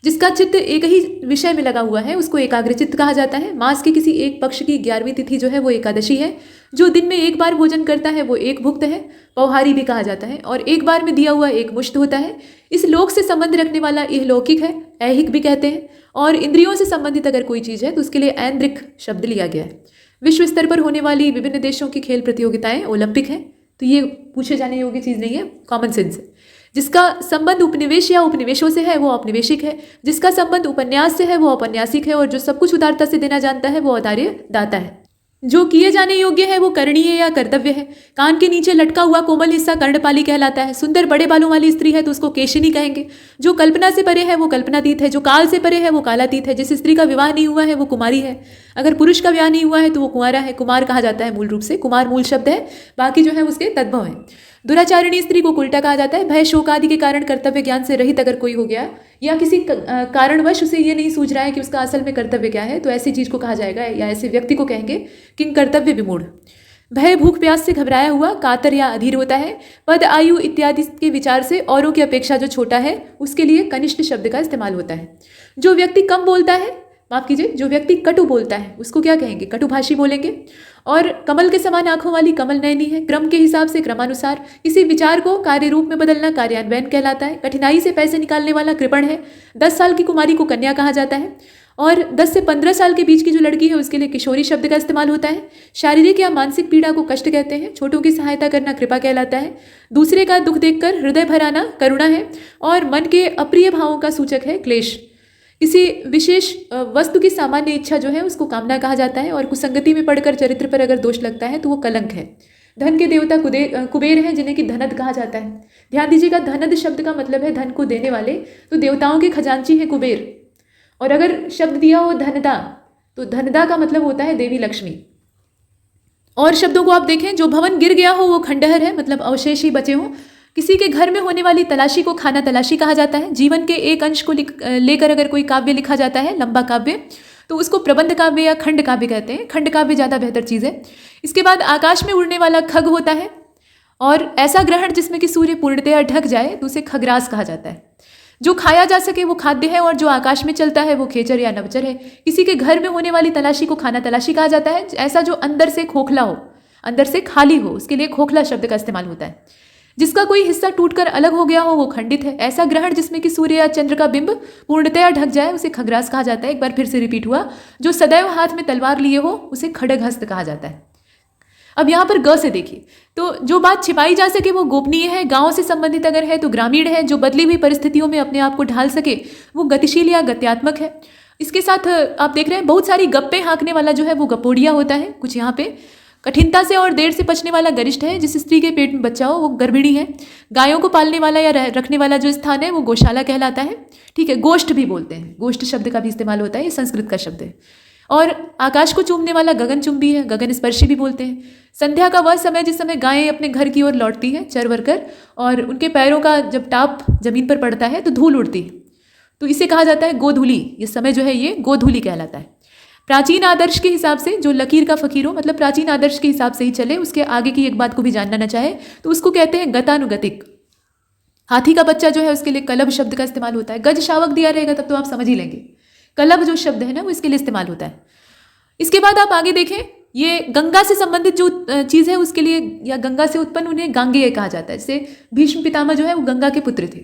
Speaker 2: जिसका चित्त एक ही विषय में लगा हुआ है उसको एकाग्रचित्त कहा जाता है। मास के किसी एक पक्ष की 11वीं तिथि जो है वो एकादशी है। जो दिन में एक बार भोजन करता है वो एक भुक्त है, पौहारी भी कहा जाता है, और एक बार में दिया हुआ एक मुश्त होता है। इस लोक से संबंध रखने वाला यह लौकिक है, ऐहिक भी कहते हैं। और इंद्रियों से संबंधित अगर कोई चीज़ है तो उसके लिए ऐन्द्रिक शब्द लिया गया है। विश्व स्तर पर होने वाली विभिन्न देशों की खेल प्रतियोगिताएं ओलंपिक हैं, तो ये पूछे जाने योग्य चीज़ नहीं है, कॉमन सेंस है। जिसका संबंध उपनिवेश या उपनिवेशों से है वो औपनिवेशिक है। जिसका संबंध उपन्यास से है वो औपन्यासिक है। और जो सब कुछ उदारता से देना जानता है वो औदार्य दाता है। जो किए जाने योग्य है वो करणीय या कर्तव्य है। कान के नीचे लटका हुआ कोमल हिस्सा कर्णपाली कहलाता है। सुंदर बड़े बालों वाली स्त्री है तो उसको केशिनी कहेंगे। जो कल्पना से परे है वो कल्पनातीत है। जो काल से परे है वो कालातीत है। जिस स्त्री का विवाह नहीं हुआ है वो कुमारी है। अगर पुरुष का विवाह नहीं हुआ है तो वो कुंवारा है। कुमार कहा जाता है मूल रूप से, कुमार मूल शब्द है, बाकी जो है उसके तद्भव है। दुराचारिणी स्त्री को उल्टा कहा जाता है। भय शोक आदि के कारण कर्तव्य ज्ञान से रहित अगर कोई हो गया या किसी कारणवश उसे ये नहीं सूझ रहा है कि उसका असल में कर्तव्य क्या है, तो ऐसी चीज़ को कहा जाएगा या ऐसे व्यक्ति को कहेंगे किंग कर्तव्य विमूढ़। भय भूख प्यास से घबराया हुआ, कातर या अधीर होता है। पद आयु इत्यादि के विचार से औरों की अपेक्षा जो छोटा है उसके लिए कनिष्ठ शब्द का इस्तेमाल होता है। जो व्यक्ति कम बोलता है, माफ कीजिए, जो व्यक्ति कटु बोलता है उसको क्या कहेंगे, कटुभाषी बोलेंगे। और कमल के समान आंखों वाली कमल नयनी है। क्रम के हिसाब से क्रमानुसार किसी विचार को कार्य रूप में बदलना कार्यान्वयन कहलाता है। कठिनाई से पैसे निकालने वाला कृपण है। 10 साल की कुमारी को कन्या कहा जाता है। और 10 से 15 साल के बीच की जो लड़की है उसके लिए किशोरी शब्द का इस्तेमाल होता है। शारीरिक या मानसिक पीड़ा को कष्ट कहते हैं। छोटों की सहायता करना कृपा कहलाता है। दूसरे का दुख देखकर हृदय भर आना करुणा है। और मन के अप्रिय भावों का सूचक है क्लेश। किसी विशेष वस्तु की सामान्य इच्छा जो है उसको कामना कहा जाता है। और कुसंगति में पड़कर चरित्र पर अगर दोष लगता है तो वो कलंक है। धन के देवता कुबेर हैं जिन्हें कि धनद कहा जाता है। ध्यान दीजिएगा, धनद शब्द का मतलब है धन को देने वाले, तो देवताओं के खजांची हैं कुबेर। और अगर शब्द दिया हो धनदा, तो धनदा का मतलब होता है देवी लक्ष्मी। और शब्दों को आप देखें, जो भवन गिर गया हो वो खंडहर है, मतलब अवशेष ही बचे हों। किसी के घर में होने वाली तलाशी को खाना तलाशी कहा जाता है। जीवन के एक अंश को लेकर अगर कोई काव्य लिखा जाता है, लंबा काव्य, तो उसको प्रबंध काव्य या खंड काव्य कहते हैं। खंड काव्य ज़्यादा बेहतर चीज़ है। इसके बाद आकाश में उड़ने वाला खग होता है। और ऐसा ग्रहण जिसमें कि सूर्य पूर्णतया ढक जाए तो उसे खगरास कहा जाता है। जो खाया जा सके वो खाद्य है, और जो आकाश में चलता है वो खेचर या नवचर है। किसी के घर में होने वाली तलाशी को खाना तलाशी कहा जाता है। ऐसा जो अंदर से खोखला हो, अंदर से खाली हो, उसके लिए खोखला शब्द का इस्तेमाल होता है। जिसका कोई हिस्सा टूटकर अलग हो गया हो वो खंडित है। ऐसा ग्रहण जिसमें कि सूर्य या चंद्र का बिंब पूर्णतया ढक जाए उसे खगरास कहा जाता है। एक बार फिर से रिपीट हुआ। जो सदैव हाथ में तलवार लिए हो उसे खड्गहस्त कहा जाता है। अब यहाँ पर ग से देखिए, तो जो बात छिपाई जा सके वो गोपनीय है। गांव से संबंधित अगर है तो ग्रामीण है। जो बदली हुई परिस्थितियों में अपने आप को ढाल सके वो गतिशील या गत्यात्मक है। इसके साथ आप देख रहे हैं बहुत सारी गप्पे हाँकने वाला जो है वो गपोड़िया होता है। कुछ यहाँ पे कठिनता से और देर से पचने वाला गरिष्ठ है। जिस स्त्री के पेट में बच्चा हो वो गर्भिणी है। गायों को पालने वाला या रखने वाला जो स्थान है वो गौशाला कहलाता है। ठीक है, गोष्ठ भी बोलते हैं, गोष्ठ शब्द का भी इस्तेमाल होता है, ये संस्कृत का शब्द है। और आकाश को चूमने वाला गगनचुंबी है, गगन स्पर्शी भी बोलते हैं। संध्या का वह समय जिस समय गायें अपने घर की ओर लौटती हैं चर वर कर, और उनके पैरों का जब टाप जमीन पर पड़ता है तो धूल उड़ती है, तो इसे कहा जाता है गोधूली। ये समय जो है ये गोधूली कहलाता है। प्राचीन आदर्श के हिसाब से जो लकीर का फकीर हो, मतलब प्राचीन आदर्श के हिसाब से ही चले, उसके आगे की एक बात को भी जानना न चाहे, तो उसको कहते हैं गतानुगतिक। हाथी का बच्चा जो है उसके लिए कलब शब्द का इस्तेमाल होता है। गज शावक दिया रहेगा तब तो आप समझ ही लेंगे। कलब जो शब्द है ना वो इसके लिए इस्तेमाल होता है। इसके बाद आप आगे देखें, ये गंगा से संबंधित जो चीज़ है उसके लिए, या गंगा से उत्पन्न, उन्हें गांगेय कहा जाता है। जैसे भीष्म पितामह जो है वो गंगा के पुत्र थे,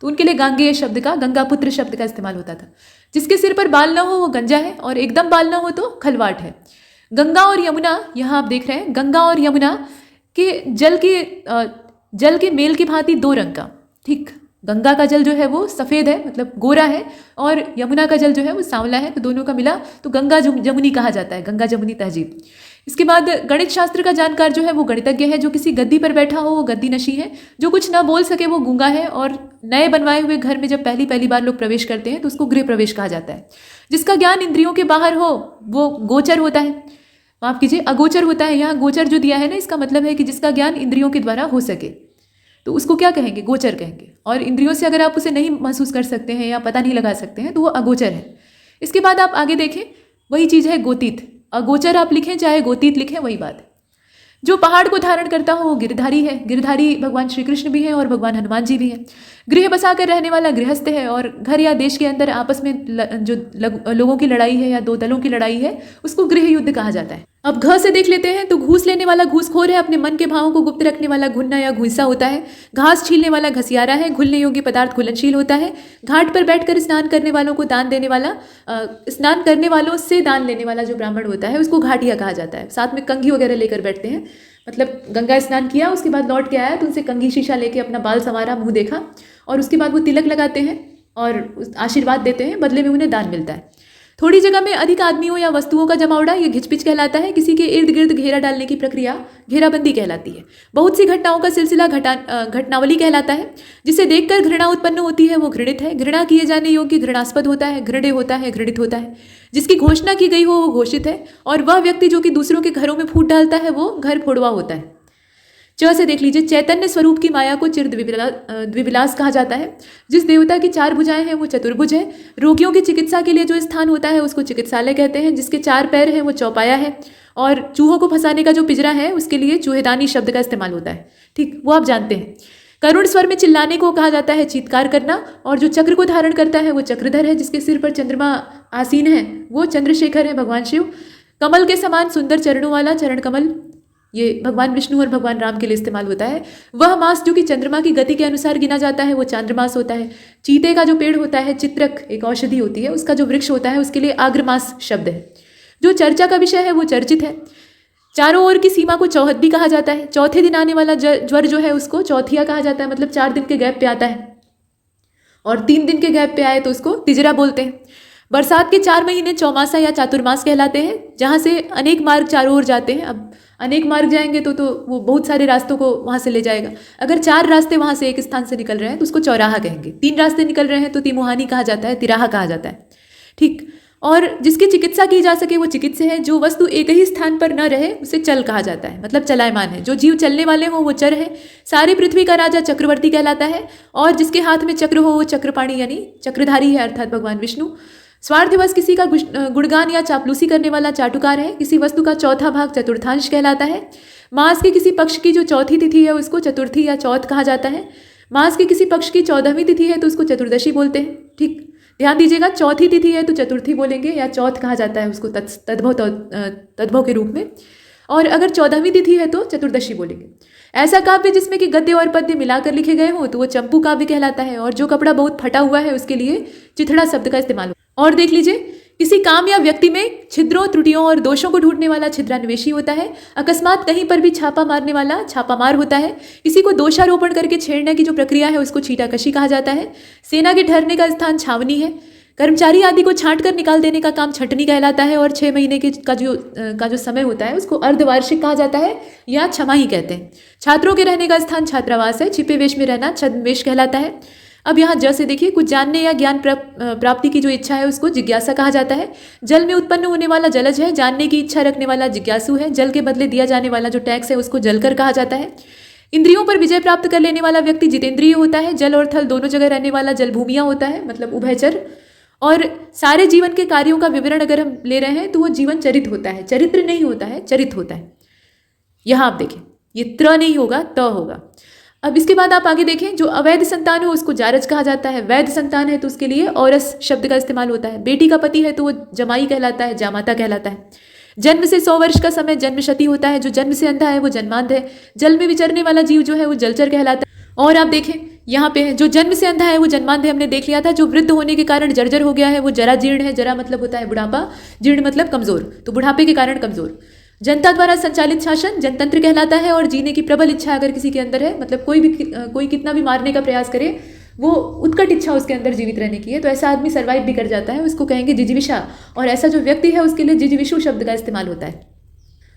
Speaker 2: तो उनके लिए गांगेय शब्द का, गंगा पुत्र शब्द का इस्तेमाल होता था। जिसके सिर पर बाल न हो वो गंजा है, और एकदम बाल न हो तो खलवाट है। गंगा और यमुना, यहाँ आप देख रहे हैं, गंगा और यमुना के जल के मेल की भांति दो रंग का। ठीक, गंगा का जल जो है वो सफ़ेद है, मतलब गोरा है, और यमुना का जल जो है वो सांवला है, तो दोनों का मिला तो गंगा जमुनी कहा जाता है, गंगा जमुनी तहजीब। इसके बाद गणित शास्त्र का जानकार जो है वो गणितज्ञ है, जो किसी गद्दी पर बैठा हो वो गद्दी नशी है, जो कुछ ना बोल सके वो गूंगा है, और नए बनवाए हुए घर में जब पहली पहली बार लोग प्रवेश करते हैं तो उसको गृह प्रवेश कहा जाता है। जिसका ज्ञान इंद्रियों के बाहर हो वो गोचर होता है, माफ कीजिए अगोचर होता है। यहाँ गोचर जो दिया है ना, इसका मतलब है कि जिसका ज्ञान इंद्रियों के द्वारा हो सके तो उसको क्या कहेंगे, गोचर कहेंगे। और इंद्रियों से अगर आप उसे नहीं महसूस कर सकते हैं या पता नहीं लगा सकते हैं तो वो अगोचर है। इसके बाद आप आगे देखें, वही चीज़ है गोतीत। अगोचर आप लिखें चाहे गोतीत लिखें वही बात है। जो पहाड़ को धारण करता हो वो गिरधारी है। गिरधारी भगवान श्री कृष्ण भी हैं और भगवान हनुमान जी भी हैं। गृह बसा कर रहने वाला गृहस्थ है, और घर या देश के अंदर आपस में लोगों की लड़ाई है या दो दलों की लड़ाई है उसको गृह युद्ध कहा जाता है। अब घ से देख लेते हैं तो घूस लेने वाला घूसखोर है, अपने मन के भावों को गुप्त रखने वाला घुन्ना या घुसा होता है। घास छीलने वाला घसियारा है, घुलने योग्य पदार्थ घुलनशील होता है। घाट पर बैठकर स्नान करने वालों को दान देने वाला, स्नान करने वालों से दान लेने वाला जो ब्राह्मण होता है उसको घाटिया कहा जाता है। साथ में कंघी वगैरह लेकर बैठते हैं, मतलब गंगा स्नान किया उसके बाद लौट के आया तो उनसे कंघी शीशा लेके अपना बाल संवारा, मुंह देखा, और उसके बाद वो तिलक लगाते हैं और आशीर्वाद देते हैं, बदले में उन्हें दान मिलता है। थोड़ी जगह में अधिक आदमियों या वस्तुओं का जमावड़ा ये घिचपिच कहलाता है। किसी के इर्द गिर्द घेरा डालने की प्रक्रिया घेराबंदी कहलाती है। बहुत सी घटनाओं का सिलसिला घटनावली कहलाता है। जिसे देखकर घृणा उत्पन्न होती है वो घृणित है। घृणा किए जाने योग्य घृणास्पद होता है, घृण्य होता है, घृणित होता है। जिसकी घोषणा की गई हो वो घोषित है, और वह व्यक्ति जो कि दूसरों के घरों में फूट डालता है वो घर फोड़वा होता है। च से देख लीजिए, चैतन्य स्वरूप की माया को चिर द्विविलास कहा जाता है। जिस देवता की 4 भुजाएं हैं वो चतुर्भुज है। रोगियों की चिकित्सा के लिए जो स्थान होता है उसको चिकित्सालय कहते हैं। जिसके 4 पैर हैं वो चौपाया है, और चूहों को फंसाने का जो पिंजरा है उसके लिए चूहेदानी शब्द का इस्तेमाल होता है। ठीक, वो आप जानते हैं। करुण स्वर में चिल्लाने को कहा जाता है चीत्कार करना, और जो चक्र को धारण करता है वो चक्रधर है। जिसके सिर पर चंद्रमा आसीन है वो चंद्रशेखर है, भगवान शिव। कमल के समान सुंदर चरणों वाला चरण कमल ये भगवान विष्णु और भगवान राम के लिए इस्तेमाल होता है। वह मास जो कि चंद्रमा की गति के अनुसार गिना जाता है वो चांद्रमास होता है। चीते का जो पेड़ होता है, चित्रक एक औषधि होती है, उसका जो वृक्ष होता है उसके लिए आग्रमास शब्द है। जो चर्चा का विषय है वो चर्चित है। चारों ओर की सीमा को चौहद भी कहा जाता है। चौथे दिन आने वाला ज्वर जो है उसको चौथिया कहा जाता है, मतलब 4 दिन के गैप पे आता है, और 3 दिन के गैप पे आए तो उसको तिजरा बोलते हैं। बरसात के 4 महीने चौमासा या चातुर्मास कहलाते हैं, जहाँ से अनेक मार्ग चारों ओर जाते हैं। अब अनेक मार्ग जाएंगे तो वो बहुत सारे रास्तों को वहाँ से ले जाएगा। अगर 4 रास्ते वहाँ से एक स्थान से निकल रहे हैं तो उसको चौराहा कहेंगे। 3 रास्ते निकल रहे हैं तो तिमुहानी कहा जाता है, तिराहा कहा जाता है। ठीक, और जिसकी चिकित्सा की जा सके वो चिकित्स्य है। जो वस्तु एक ही स्थान पर न रहे उसे चल कहा जाता है, मतलब चलायमान है। जो जीव चलने वाले हो वो चर है। सारी पृथ्वी का राजा चक्रवर्ती कहलाता है, और जिसके हाथ में चक्र हो वो चक्रपाणी यानी चक्रधारी है, अर्थात भगवान विष्णु। स्वार्थवश किसी का गुणगान या चापलूसी करने वाला चाटुकार है। किसी वस्तु का चौथा भाग चतुर्थांश कहलाता है। मास के किसी पक्ष की जो चौथी तिथि है उसको चतुर्थी या चौथ कहा जाता है। मास के किसी पक्ष की 14वीं तिथि है तो उसको चतुर्दशी बोलते हैं। ठीक, ध्यान दीजिएगा, चौथी तिथि है तो चतुर्थी बोलेंगे या चौथ कहा जाता है उसको तद्भव के रूप में, और अगर 14वीं तिथि है तो चतुर्दशी बोलेंगे। ऐसा काव्य जिसमें कि गद्य और पद्य मिलाकर लिखे गए हों तो वो चंपू काव्य कहलाता है, और जो कपड़ा बहुत फटा हुआ है उसके लिए चिथड़ा शब्द का इस्तेमाल हो। और देख लीजिए, किसी काम या व्यक्ति में छिद्रों, त्रुटियों और दोषों को ढूंढने वाला छिद्रान्वेषी होता है। अकस्मात कहीं पर भी छापा मारने वाला छापामार होता है। किसी को दोषारोपण करके छेड़ने की जो प्रक्रिया है उसको छीटाकशी कहा जाता है। सेना के ठहरने का स्थान छावनी है। कर्मचारी आदि को छांट कर निकाल देने का काम छटनी कहलाता है, और 6 महीने का जो समय होता है उसको अर्धवार्षिक कहा जाता है या छमाही कहते हैं। छात्रों के रहने का स्थान छात्रावास है। छिपे वेश में रहना छद्मवेश कहलाता है। अब यहाँ ज से देखिए, कुछ जानने या ज्ञान प्राप्ति की जो इच्छा है उसको जिज्ञासा कहा जाता है। जल में उत्पन्न होने वाला जलज है। जानने की इच्छा रखने वाला जिज्ञासु है। जल के बदले दिया जाने वाला जो टैक्स है उसको जलकर कहा जाता है। इंद्रियों पर विजय प्राप्त कर लेने वाला व्यक्ति जितेंद्रिय होता है। जल और थल दोनों जगह रहने वाला जलभूमिया होता है, मतलब उभयचर। और सारे जीवन के कार्यों का विवरण अगर हम ले रहे हैं तो वो जीवन चरित होता है, चरित्र नहीं होता है, चरित होता है। यहाँ आप देखें, ये त्र नहीं होगा, त होगा। अब इसके बाद आप आगे देखें, जो अवैध संतान हो उसको जारज कहा जाता है। वैध संतान है तो उसके लिए औरस शब्द का इस्तेमाल होता है। बेटी का पति है तो वो जमाई कहलाता है, जामाता कहलाता है। जन्म से 100 वर्ष का समय जन्मशती होता है। जो जन्म से अंधा है वो जन्मांध है। जल में विचरने वाला जीव जो है वो जलचर कहलाता है। और आप देखें यहाँ पे है, जो जन्म से अंधा है वो जन्मांध है, हमने देख लिया था। जो वृद्ध होने के कारण जर्जर हो गया है वो जरा जीर्ण है। जरा मतलब होता है बुढ़ापा, जीर्ण मतलब कमजोर, तो बुढ़ापे के कारण कमजोर। जनता द्वारा संचालित शासन जनतंत्र कहलाता है। और जीने की प्रबल इच्छा अगर किसी के अंदर है, मतलब कोई कितना भी मारने का प्रयास करे, वो उत्कट इच्छा उसके अंदर जीवित रहने की है, तो ऐसा आदमी सर्वाइव भी कर जाता है, उसको कहेंगे जिजीविषा। और ऐसा जो व्यक्ति है उसके लिए जिजीविषु शब्द का इस्तेमाल होता है।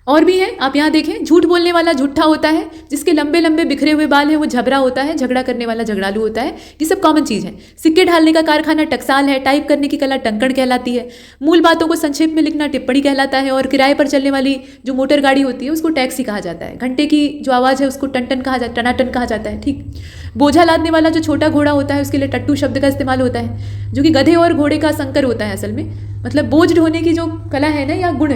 Speaker 2: और भी है, आप यहाँ देखें, झूठ बोलने वाला झूठा होता है, जिसके लंबे लंबे बिखरे हुए बाल हैं वो झबरा होता है, झगड़ा करने वाला झगड़ालू होता है। ये सब कॉमन चीज़ है। सिक्के ढालने का कारखाना टकसाल है, टाइप करने की कला टंकण कहलाती है, मूल बातों को संक्षेप में लिखना टिप्पणी कहलाता है, और किराए पर चलने वाली जो मोटर गाड़ी होती है उसको टैक्सी कहा जाता है। घंटे की जो आवाज़ है उसको टन टन कहा जाता है, टनाटन कहा जाता है। ठीक, बोझा लादने वाला जो छोटा घोड़ा होता है उसके लिए टट्टू शब्द का इस्तेमाल होता है, जो कि गधे और घोड़े का संकर होता है असल में। मतलब बोझ ढोने की जो कला है ना या गुण,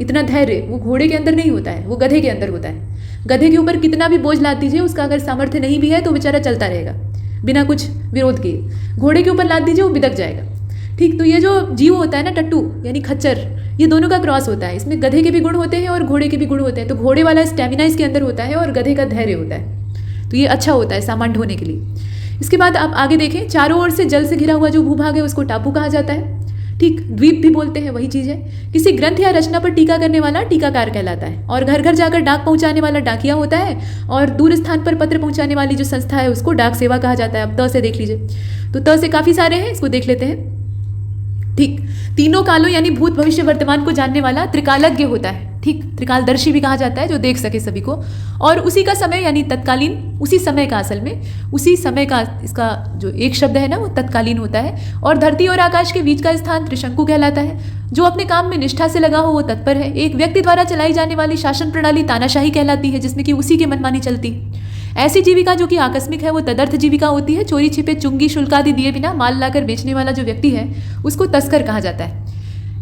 Speaker 2: इतना धैर्य वो घोड़े के अंदर नहीं होता है, वो गधे के अंदर होता है। गधे के ऊपर कितना भी बोझ लाद दीजिए, उसका अगर सामर्थ्य नहीं भी है तो बेचारा चलता रहेगा बिना कुछ विरोध किए। घोड़े के ऊपर लाद दीजिए वो बिदक जाएगा। ठीक, तो ये जो जीव होता है ना टट्टू यानी खच्चर, ये दोनों का क्रॉस होता है। इसमें गधे के भी गुण होते हैं और घोड़े के भी गुण होते हैं। तो घोड़े वाला स्टेमिना इसके अंदर होता है और गधे का धैर्य होता है। तो ये अच्छा होता है सामान ढोने के लिए। इसके बाद आप आगे देखें, चारों ओर से जल से घिरा हुआ जो भूभाग है उसको टापू कहा जाता है। ठीक, द्वीप भी बोलते हैं, वही चीज़ है। किसी ग्रंथ या रचना पर टीका करने वाला टीकाकार कहलाता है। और घर घर जाकर डाक पहुंचाने वाला डाकिया होता है। और दूर स्थान पर पत्र पहुंचाने वाली जो संस्था है उसको डाक सेवा कहा जाता है। अब त से देख लीजिए, तो त से काफ़ी सारे हैं, इसको देख लेते हैं। ठीक, तीनों कालों यानी भूत भविष्य वर्तमान को जानने वाला त्रिकालज्ञ होता है। ठीक, त्रिकालदर्शी भी कहा जाता है, जो देख सके सभी को। और उसी का समय यानी तत्कालीन, उसी समय का, असल में उसी समय का, इसका जो एक शब्द है ना वो तत्कालीन होता है। और धरती और आकाश के बीच का स्थान त्रिशंकु कहलाता है। जो अपने काम में निष्ठा से लगा हो वो तत्पर है। एक व्यक्ति द्वारा चलाई जाने वाली शासन प्रणाली तानाशाही कहलाती है, जिसमें कि उसी की मनमानी चलती। ऐसी जीविका जो कि आकस्मिक है वो तदर्थ जीविका होती है। चोरी छिपे चुंगी शुल्क आदि दिए बिना माल लाकर बेचने वाला जो व्यक्ति है उसको तस्कर कहा जाता है।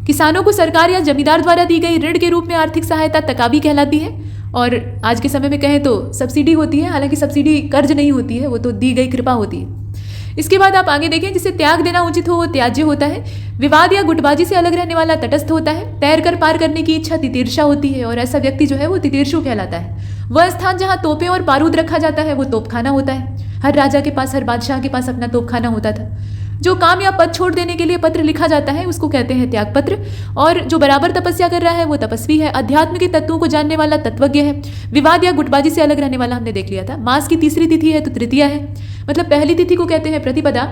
Speaker 2: किसानों को सरकार या जमींदार द्वारा दी गई ऋण के रूप में आर्थिक सहायता तकाबी कहलाती है। और आज के समय में कहें तो सब्सिडी होती है, हालांकि सब्सिडी कर्ज नहीं होती है, वो तो दी गई कृपा होती है। इसके बाद आप आगे देखें, जिसे त्याग देना उचित हो वो त्याज्य होता है। विवाद या गुटबाजी से अलग रहने वाला तटस्थ होता है। तैर कर पार करने की इच्छा तितीर्षा होती है, और ऐसा व्यक्ति जो है वो तितीर्षु कहलाता है। वह स्थान जहाँ तोपें और बारूद रखा जाता है वो तोपखाना होता है। हर राजा के पास, हर बादशाह के पास अपना तोपखाना होता था। जो काम या पद छोड़ देने के लिए पत्र लिखा जाता है उसको कहते हैं त्याग पत्र। और जो बराबर तपस्या कर रहा है वो तपस्वी है। अध्यात्म के तत्वों को जानने वाला तत्वज्ञ है। विवाद या गुटबाजी से अलग रहने वाला हमने देख लिया था। मास की तीसरी तिथि है तो तृतीया है, मतलब पहली तिथि को कहते हैं प्रतिपदा,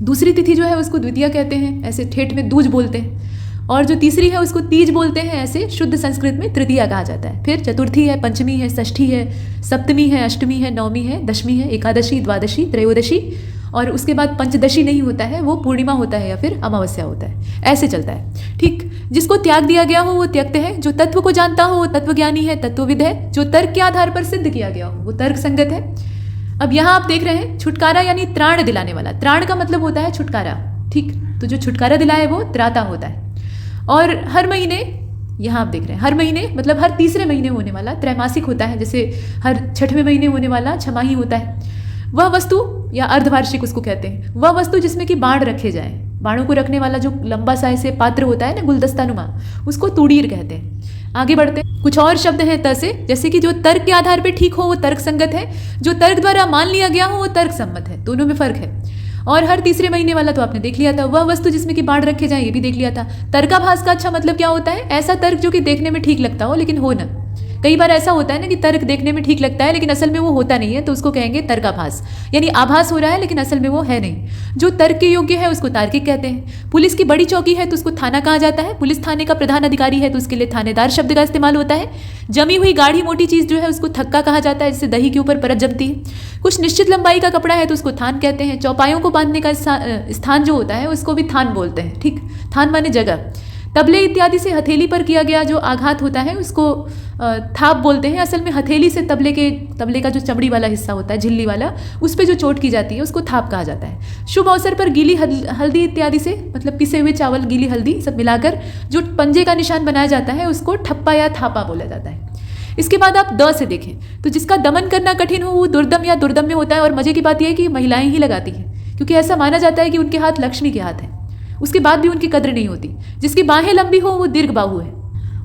Speaker 2: दूसरी तिथि जो है उसको द्वितीया कहते हैं, ऐसे ठेठ में दूज बोलते हैं। और जो तीसरी है उसको तीज बोलते हैं, ऐसे शुद्ध संस्कृत में तृतीया कहा जाता है। फिर चतुर्थी है, पंचमी है, षष्ठी है, सप्तमी है, अष्टमी है, नवमी है, दशमी है, एकादशी, द्वादशी, त्रयोदशी, और उसके बाद पंचदशी नहीं होता है, वो पूर्णिमा होता है या फिर अमावस्या होता है। ऐसे चलता है। ठीक, जिसको त्याग दिया गया हो वो त्यक्त है। जो तत्व को जानता हो वो तत्वज्ञानी है, तत्वविद है। जो तर्क के आधार पर सिद्ध किया गया हो वो तर्क संगत है। अब यहाँ आप देख रहे हैं छुटकारा यानी त्राण दिलाने वाला। त्राण का मतलब होता है छुटकारा। ठीक, तो जो छुटकारा दिलाए वो त्राता होता है। और हर महीने, यहाँ आप देख रहे हैं, हर महीने मतलब हर तीसरे महीने होने वाला त्रैमासिक होता है। जैसे हर छठवें महीने होने वाला छमाही होता है। वह वस्तु या अर्धवार्षिक उसको कहते हैं, वह वस्तु जिसमें कि बाण रखे जाएं। बाणों को रखने वाला जो लंबा सा ऐसे पात्र होता है ना, गुलदस्तानुमा, उसको तुड़ीर कहते हैं। आगे बढ़ते हैं, कुछ और शब्द हैं त से, जैसे कि जो तर्क के आधार पर ठीक हो वो तर्क संगत है। जो तर्क द्वारा मान लिया गया हो वो तर्क सम्मत है। दोनों में फर्क है। और हर तीसरे महीने वाला तो आपने देख लिया था। वह वस्तु जिसमें कि बाण रखे जाएं, ये भी देख लिया था। तर्काभास का अच्छा मतलब क्या होता है? ऐसा तर्क जो कि देखने में ठीक लगता हो लेकिन हो ना। कई बार ऐसा होता है ना कि तर्क देखने में ठीक लगता है लेकिन असल में वो होता नहीं है, तो उसको कहेंगे तर्काभास, यानी आभास हो रहा है लेकिन असल में वो है नहीं। जो तर्क के योग्य है उसको तार्किक कहते हैं। पुलिस की बड़ी चौकी है तो उसको थाना कहा जाता है। पुलिस थाने का प्रधान अधिकारी है तो उसके लिए थानेदार शब्द का इस्तेमाल होता है। जमी हुई गाढ़ी मोटी चीज़ जो है उसको थक्का कहा जाता है, जिससे दही के ऊपर परत जमती है। कुछ निश्चित लंबाई का कपड़ा है तो उसको थान कहते हैं। चौपायों को बांधने का स्थान जो होता है उसको भी थान बोलते हैं। ठीक, थान माने जगह। तबले इत्यादि से हथेली पर किया गया जो आघात होता है उसको थाप बोलते हैं। असल में हथेली से तबले का जो चमड़ी वाला हिस्सा होता है, झिल्ली वाला, उस पर जो चोट की जाती है उसको थाप कहा जाता है। शुभ अवसर पर गीली हल्दी इत्यादि से, मतलब पिसे हुए चावल, गीली हल्दी सब मिलाकर जो पंजे का निशान बनाया जाता है उसको ठप्पा या थापा बोला जाता है। इसके बाद आप द से देखें तो जिसका दमन करना कठिन हो वो दुर्दम या दुर्दम्य होता है। और मजे की बात यह है कि महिलाएं ही लगाती हैं, क्योंकि ऐसा माना जाता है कि उनके हाथ लक्ष्मी के हाथ हैं, उसके बाद भी उनकी कद्र नहीं होती। जिसकी बाहें लंबी हो वो दीर्घ बाहु है।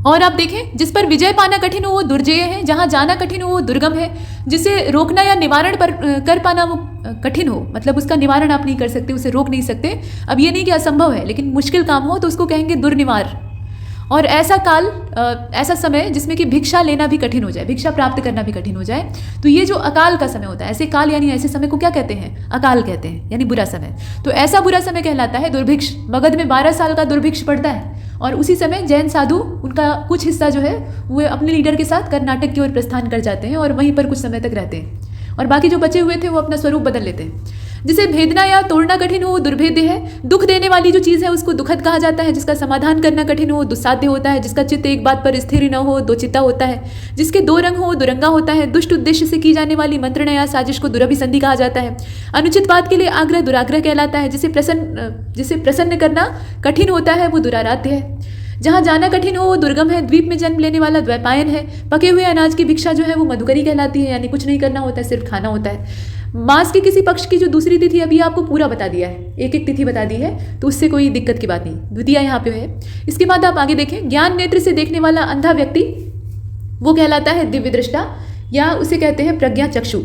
Speaker 2: और आप देखें, जिस पर विजय पाना कठिन हो वो दुर्जय है। जहां जाना कठिन हो वो दुर्गम है। जिसे रोकना या निवारण कर पाना वो कठिन हो, मतलब उसका निवारण आप नहीं कर सकते, उसे रोक नहीं सकते। अब ये नहीं कि असंभव है, लेकिन मुश्किल काम हो तो उसको कहेंगे दुर्निवार। और ऐसा काल, ऐसा समय जिसमें कि भिक्षा लेना भी कठिन हो जाए, भिक्षा प्राप्त करना भी कठिन हो जाए, तो ये जो अकाल का समय होता है, ऐसे काल यानी ऐसे समय को क्या कहते हैं? अकाल कहते हैं, यानी बुरा समय। तो ऐसा बुरा समय कहलाता है दुर्भिक्ष। मगध में 12 साल का दुर्भिक्ष पड़ता है और उसी समय जैन साधु उनका कुछ हिस्सा जो है वो अपने लीडर के साथ कर्नाटक की ओर प्रस्थान कर जाते हैं और वहीं पर कुछ समय तक रहते हैं और बाकी जो बचे हुए थे वो अपना स्वरूप बदल लेते हैं। जिसे भेदना या तोड़ना कठिन हो वो दुर्भेद्य है। दुख देने वाली जो चीज़ है उसको दुखद कहा जाता है। जिसका समाधान करना कठिन हो दुस्साध्य होता है। जिसका चित्त एक बात पर स्थिर न हो दो चित्ता होता है। जिसके दो रंग हो दुरंगा होता है। दुष्ट उद्देश्य से की जाने वाली मंत्रणा या साजिश को दुरभिसंधि कहा जाता है। अनुचित बात के लिए आग्रह दुराग्रह कहलाता है। जिसे प्रसन्न करना कठिन होता है वो दुराराध्य है। जहाँ जाना कठिन हो वो दुर्गम है। द्वीप में जन्म लेने वाला द्वैपायन है। पके हुए अनाज की भिक्षा जो है वो मधुकरी कहलाती है, यानी कुछ नहीं करना होता है, सिर्फ खाना होता है। मास के किसी पक्ष की जो दूसरी तिथि अभी आपको पूरा बता दिया है, एक एक तिथि बता दी है, तो उससे कोई दिक्कत की बात नहीं। द्वितीया यहाँ पे है। इसके बाद आप आगे देखें, ज्ञान नेत्र से देखने वाला अंधा व्यक्ति वो कहलाता है दिव्य दृष्टा या उसे कहते हैं प्रज्ञा चक्षु।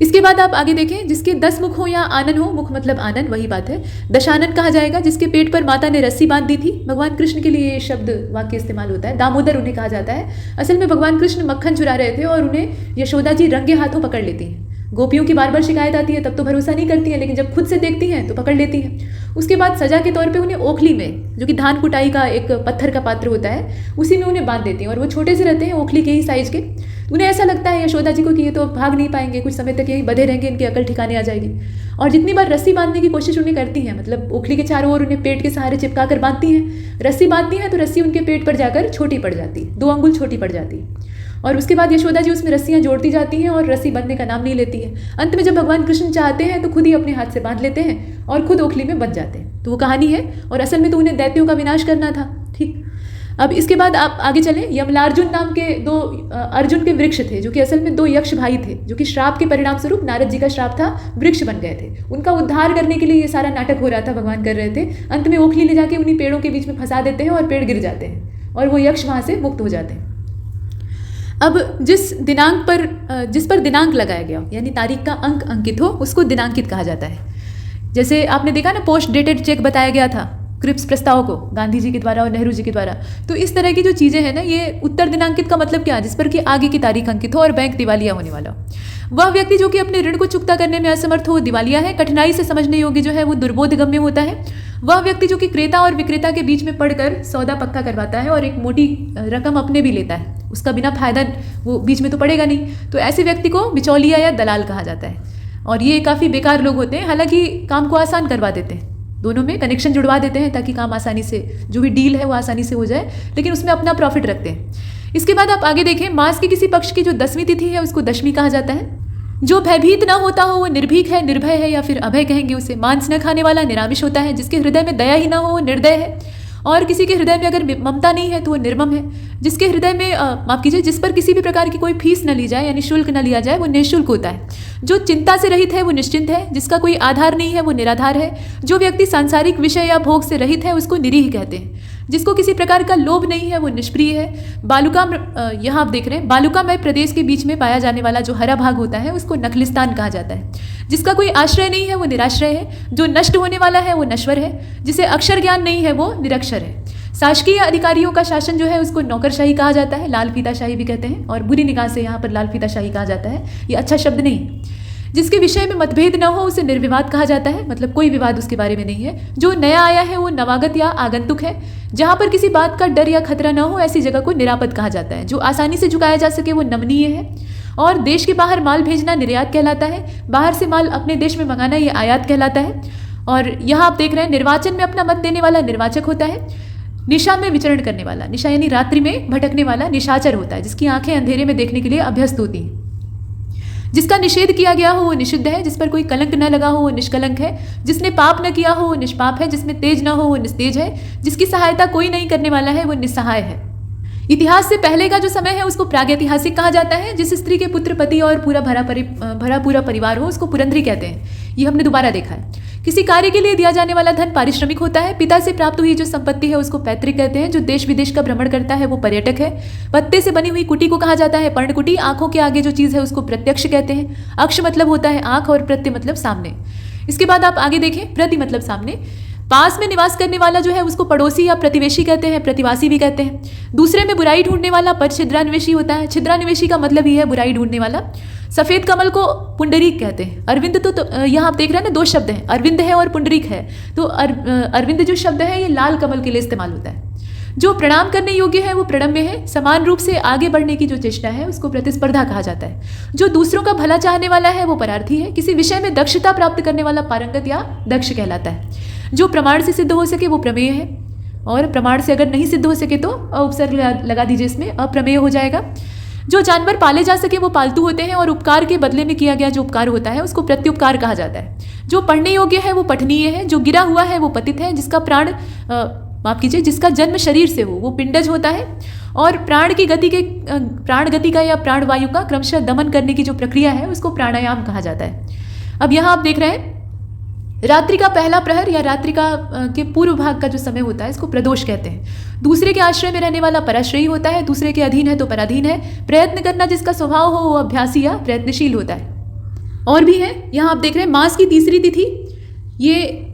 Speaker 2: इसके बाद आप आगे देखें, जिसके 10 मुख हो या आनन हो, मुख मतलब आनन वही बात है, दशानन कहा जाएगा। जिसके पेट पर माता ने रस्सी बांध दी थी। भगवान कृष्ण के लिए ये शब्द वाक्य इस्तेमाल होता है। दामोदर उन्हें कहा जाता है। असल में भगवान कृष्ण मक्खन चुरा रहे थे और उन्हें यशोदा जी रंगे हाथों पकड़ लेती हैं। गोपियों की बार बार शिकायत आती है तब तो भरोसा नहीं करती हैं, लेकिन जब खुद से देखती हैं तो पकड़ लेती हैं। उसके बाद सजा के तौर पे उन्हें ओखली में, जो कि धान कुटाई का एक पत्थर का पात्र होता है, उसी में उन्हें बांध देती हैं और वो छोटे से रहते हैं, ओखली के ही साइज के। उन्हें ऐसा लगता है यशोदा जी को कि ये तो भाग नहीं पाएंगे, कुछ समय तक यही बधे रहेंगे, इनकी अकल ठिकाने आ जाएगी। और जितनी बार रस्सी बांधने की कोशिश उन्हें करती हैं, मतलब ओखली के चारों ओर उन्हें पेट के सहारे चिपका कर बांधती हैं, रस्सी बांधती हैं तो रस्सी उनके पेट पर जाकर छोटी पड़ जाती, 2 अंगुल छोटी पड़ जाती है। और उसके बाद यशोदा जी उसमें रस्सियाँ जोड़ती जाती हैं और रस्सी बंधने का नाम नहीं लेती है। अंत में जब भगवान कृष्ण चाहते हैं तो खुद ही अपने हाथ से बांध लेते हैं और खुद ओखली में बंध जाते हैं। तो वो कहानी है, और असल में तो उन्हें दैत्यों का विनाश करना था। ठीक, अब इसके बाद आप आगे चलें। यमलार्जुन नाम के 2 अर्जुन के वृक्ष थे, जो कि असल में 2 यक्ष भाई थे, जो कि श्राप के परिणाम स्वरूप, नारद जी का श्राप था, वृक्ष बन गए थे। उनका उद्धार करने के लिए ये सारा नाटक हो रहा था, भगवान कर रहे थे। अंत में ओखली ले जाके उन्हीं पेड़ों के बीच में फंसा देते हैं और पेड़ गिर जाते हैं और वो यक्ष वहाँ से मुक्त हो जाते हैं। अब जिस पर दिनांक लगाया गया, यानी तारीख का अंक अंकित हो, उसको दिनांकित कहा जाता है। जैसे आपने देखा ना, पोस्ट डेटेड चेक बताया गया था क्रिप्स प्रस्ताव को गांधी जी के द्वारा और नेहरू जी के द्वारा। तो इस तरह की जो चीज़ें हैं ना, ये उत्तर दिनांकित का मतलब क्या है, जिस पर कि आगे की तारीख अंकित हो और बैंक दिवालिया होने वाला हो। वह व्यक्ति जो कि अपने ऋण को चुकता करने में असमर्थ हो दिवालिया है। कठिनाई से समझने योग्य जो है वो दुर्बोधगम्य होता है। वह व्यक्ति जो कि क्रेता और विक्रेता के बीच में पढ़कर सौदा पक्का करवाता है और एक मोटी रकम अपने भी लेता है, उसका बिना फायदा वो बीच में तो पड़ेगा नहीं, तो ऐसे व्यक्ति को बिचौलिया या दलाल कहा जाता है। और ये काफ़ी बेकार लोग होते हैं, हालांकि काम को आसान करवा देते हैं, दोनों में कनेक्शन जुड़वा देते हैं ताकि काम आसानी से, जो भी डील है वो आसानी से हो जाए, लेकिन उसमें अपना प्रॉफिट रखते हैं। इसके बाद आप आगे देखें, मास की किसी पक्ष की जो 10वीं तिथि है उसको दशमी कहा जाता है। जो भयभीत ना होता हो वो निर्भीक है, निर्भय है, या फिर अभय कहेंगे उसे। मांस न खाने वाला निरामिष होता है। जिसके हृदय में दया ही ना हो वो निर्दय है। और किसी के हृदय में अगर ममता नहीं है तो वो निर्मम है। जिसके हृदय में माफ कीजिए, जिस पर किसी भी प्रकार की कोई फीस न ली जाए, यानी शुल्क न लिया जाए, वो निःशुल्क होता है। जो चिंता से रहित है वो निश्चिंत है। जिसका कोई आधार नहीं है वो निराधार है। जो व्यक्ति सांसारिक विषय या भोग से रहित है उसको निरीह कहते हैं। जिसको किसी प्रकार का लोभ नहीं है वो निष्प्रिय है। बालुका, यहाँ आप देख रहे हैं, बालुकामय प्रदेश के बीच में पाया जाने वाला जो हरा भाग होता है उसको नखलिस्तान कहा जाता है। जिसका कोई आश्रय नहीं है वो निराश्रय है। जो नष्ट होने वाला है वो नश्वर है। जिसे अक्षर ज्ञान नहीं है वो निरक्षर है। शासकीय अधिकारियों का शासन जो है उसको नौकरशाही कहा जाता है, लाल फीताशाही भी कहते हैं, और बुरी निगाह से यहाँ पर लाल फीताशाही कहा जाता है, ये अच्छा शब्द नहीं है। जिसके विषय में मतभेद न हो उसे निर्विवाद कहा जाता है, मतलब कोई विवाद उसके बारे में नहीं है। जो नया आया है वो नवागत या आगंतुक है। जहाँ पर किसी बात का डर या खतरा न हो ऐसी जगह को निरापद कहा जाता है। जो आसानी से झुकाया जा सके वो नमनीय है। और देश के बाहर माल भेजना निर्यात कहलाता है। बाहर से माल अपने देश में मंगाना ये आयात कहलाता है। और यहाँ आप देख रहे हैं, निर्वाचन में अपना मत देने वाला निर्वाचक होता है। निशा में विचरण करने वाला, निशा यानी रात्रि में भटकने वाला निशाचर होता है, जिसकी आंखें अंधेरे में देखने के लिए अभ्यस्त होती हैं। जिसका निषेध किया गया हो वो निषिद्ध है। जिस पर कोई कलंक न लगा हो वो निष्कलंक है। जिसने पाप न किया हो वो निष्पाप है। जिसमें तेज न हो वो निस्तेज है। जिसकी सहायता कोई नहीं करने वाला है वो निस्सहाय है। इतिहास से पहले का जो समय है उसको प्रागैतिहासिक कहा जाता है। जिस स्त्री के पुत्र, पति और पूरा भरा पूरा परिवार हो उसको पुरंधरी कहते हैं। ये हमने दोबारा देखा है। किसी कार्य के लिए दिया जाने वाला धन पारिश्रमिक होता है। पिता से प्राप्त हुई जो संपत्ति है उसको पैतृक कहते हैं। जो देश विदेश का भ्रमण करता है वो पर्यटक है। पत्ते से बनी हुई कुटी को कहा जाता है पर्णकुटी। आंखों के आगे जो चीज़ है उसको प्रत्यक्ष कहते हैं। अक्ष मतलब होता है आंख और प्रत्य मतलब सामने। इसके बाद आप आगे देखें, प्रति मतलब सामने। पास में निवास करने वाला जो है उसको पड़ोसी या प्रतिवेशी कहते हैं, प्रतिवासी भी कहते हैं। दूसरे में बुराई ढूंढने वाला पर छिद्रान्वेषी होता है। छिद्रान्वेषी का मतलब ही है बुराई ढूंढने वाला। सफेद कमल को पुंडरीक कहते हैं। अरविंद तो यहाँ आप देख रहे हैं ना, 2 शब्द हैं, अरविंद है और पुंडरीक है। तो अरविंद जो शब्द है ये लाल कमल के लिए इस्तेमाल होता है। जो प्रणाम करने योग्य है वो प्रणम्य है। समान रूप से आगे बढ़ने की जो चेष्टा है उसको प्रतिस्पर्धा कहा जाता है। जो दूसरों का भला चाहने वाला है वो परार्थी है। किसी विषय में दक्षता प्राप्त करने वाला पारंगत या दक्ष कहलाता है। जो प्रमाण से सिद्ध हो सके वो प्रमेय है, और प्रमाण से अगर नहीं सिद्ध हो सके तो उपसर्ग लगा दीजिए, इसमें अप्रमेय हो जाएगा। जो जानवर पाले जा सके वो पालतू होते हैं, और उपकार के बदले में किया गया जो उपकार होता है उसको प्रत्युपकार कहा जाता है। जो पढ़ने योग्य है वो पठनीय है। जो गिरा हुआ है वो पतित है। जिसका माफ कीजिए, जिसका जन्म शरीर से हो वो पिंडज होता है। और प्राण गति का या प्राण वायु का क्रमशः दमन करने की जो प्रक्रिया है उसको प्राणायाम कहा जाता है। अब यहाँ आप देख रहे हैं रात्रि का पहला प्रहर या रात्रि का के पूर्व भाग का जो समय होता है इसको प्रदोष कहते हैं। दूसरे के आश्रय में रहने वाला पराश्रयी होता है। दूसरे के अधीन है तो पराधीन है। प्रयत्न करना जिसका स्वभाव हो वो अभ्यासी या प्रयत्नशील होता है। और भी है, यहाँ आप देख रहे हैं मास की तीसरी तिथि, ये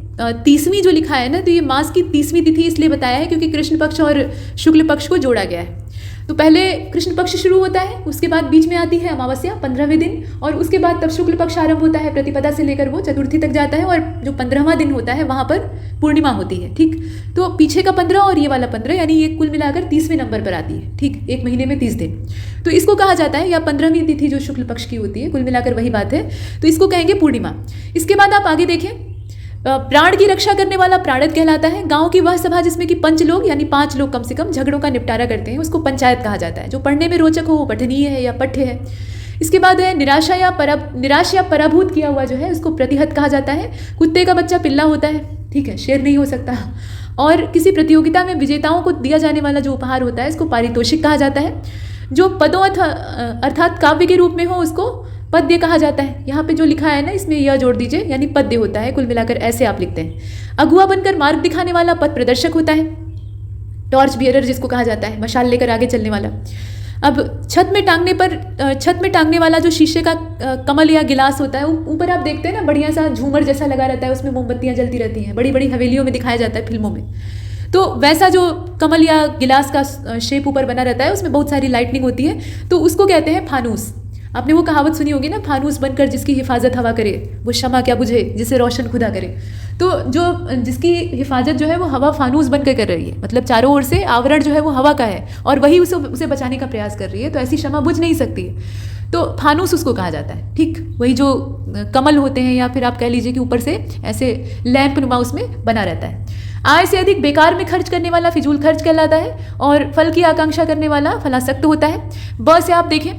Speaker 2: 30वीं जो लिखा है ना, तो ये मास की 30वीं तिथि इसलिए बताया है क्योंकि कृष्ण पक्ष और शुक्ल पक्ष को जोड़ा गया है। तो पहले कृष्ण पक्ष शुरू होता है, उसके बाद बीच में आती है अमावस्या 15वें दिन, और उसके बाद तब शुक्ल पक्ष आरंभ होता है। प्रतिपदा से लेकर वो चतुर्थी तक जाता है, और जो 15वां दिन होता है वहाँ पर पूर्णिमा होती है। ठीक, तो पीछे का 15 और ये वाला 15, यानी ये कुल मिलाकर 30वें नंबर पर आती है। ठीक, एक महीने में 30 दिन, तो इसको कहा जाता है, या 15वीं तिथि जो शुक्ल पक्ष की होती है, कुल मिलाकर वही बात है, तो इसको कहेंगे पूर्णिमा। इसके बाद आप आगे देखें, प्राण की रक्षा करने वाला प्राणद कहलाता है। गांव की वह सभा जिसमें कि 5 लोग यानी 5 लोग कम से कम झगड़ों का निपटारा करते हैं उसको पंचायत कहा जाता है। जो पढ़ने में रोचक हो वो पठनीय है या पठ्य है। इसके बाद है निराश या पराभूत किया हुआ जो है उसको प्रतिहत कहा जाता है। कुत्ते का बच्चा पिल्ला होता है, ठीक है, शेर नहीं हो सकता। और किसी प्रतियोगिता में विजेताओं को दिया जाने वाला जो उपहार होता है इसको पारितोषिक कहा जाता है। जो पदों अर्थात काव्य के रूप में हो उसको पद्य कहा जाता है। यहाँ पे जो लिखा है ना इसमें यह जोड़ दीजिए, यानी पद्य होता है। कुल मिलाकर ऐसे आप लिखते हैं। अगुआ बनकर मार्ग दिखाने वाला पथ प्रदर्शक होता है। टॉर्च बियरर जिसको कहा जाता है, मशाल लेकर आगे चलने वाला। अब छत में टांगने वाला जो शीशे का कमल या गिलास होता है, ऊपर आप देखते हैं ना बढ़िया सा झूमर जैसा लगा रहता है, उसमें मोमबत्तियाँ जलती रहती हैं। बड़ी बड़ी हवेलियों में दिखाया जाता है, फिल्मों में। तो वैसा जो कमल या गिलास का शेप ऊपर बना रहता है उसमें बहुत सारी लाइटनिंग होती है, तो उसको कहते हैं फानूस। आपने वो कहावत सुनी होगी ना, फानूस बनकर जिसकी हिफाजत हवा करे वो शमा क्या बुझे जिसे रोशन खुदा करे। तो जो जिसकी हिफाजत जो है वो हवा फानूस बनकर कर रही है, मतलब चारों ओर से आवरण जो है वो हवा का है और वही उसे बचाने का प्रयास कर रही है, तो ऐसी शमा बुझ नहीं सकती है। तो फानूस उसको कहा जाता है। ठीक, वही जो कमल होते हैं या फिर आप कह लीजिए कि ऊपर से ऐसे लैंप नुमा उसमें बना रहता है। आय से अधिक बेकार में खर्च करने वाला फिजूल खर्च कहलाता है, और फल की आकांक्षा करने वाला फलासक्त होता है। ब से आप देखें,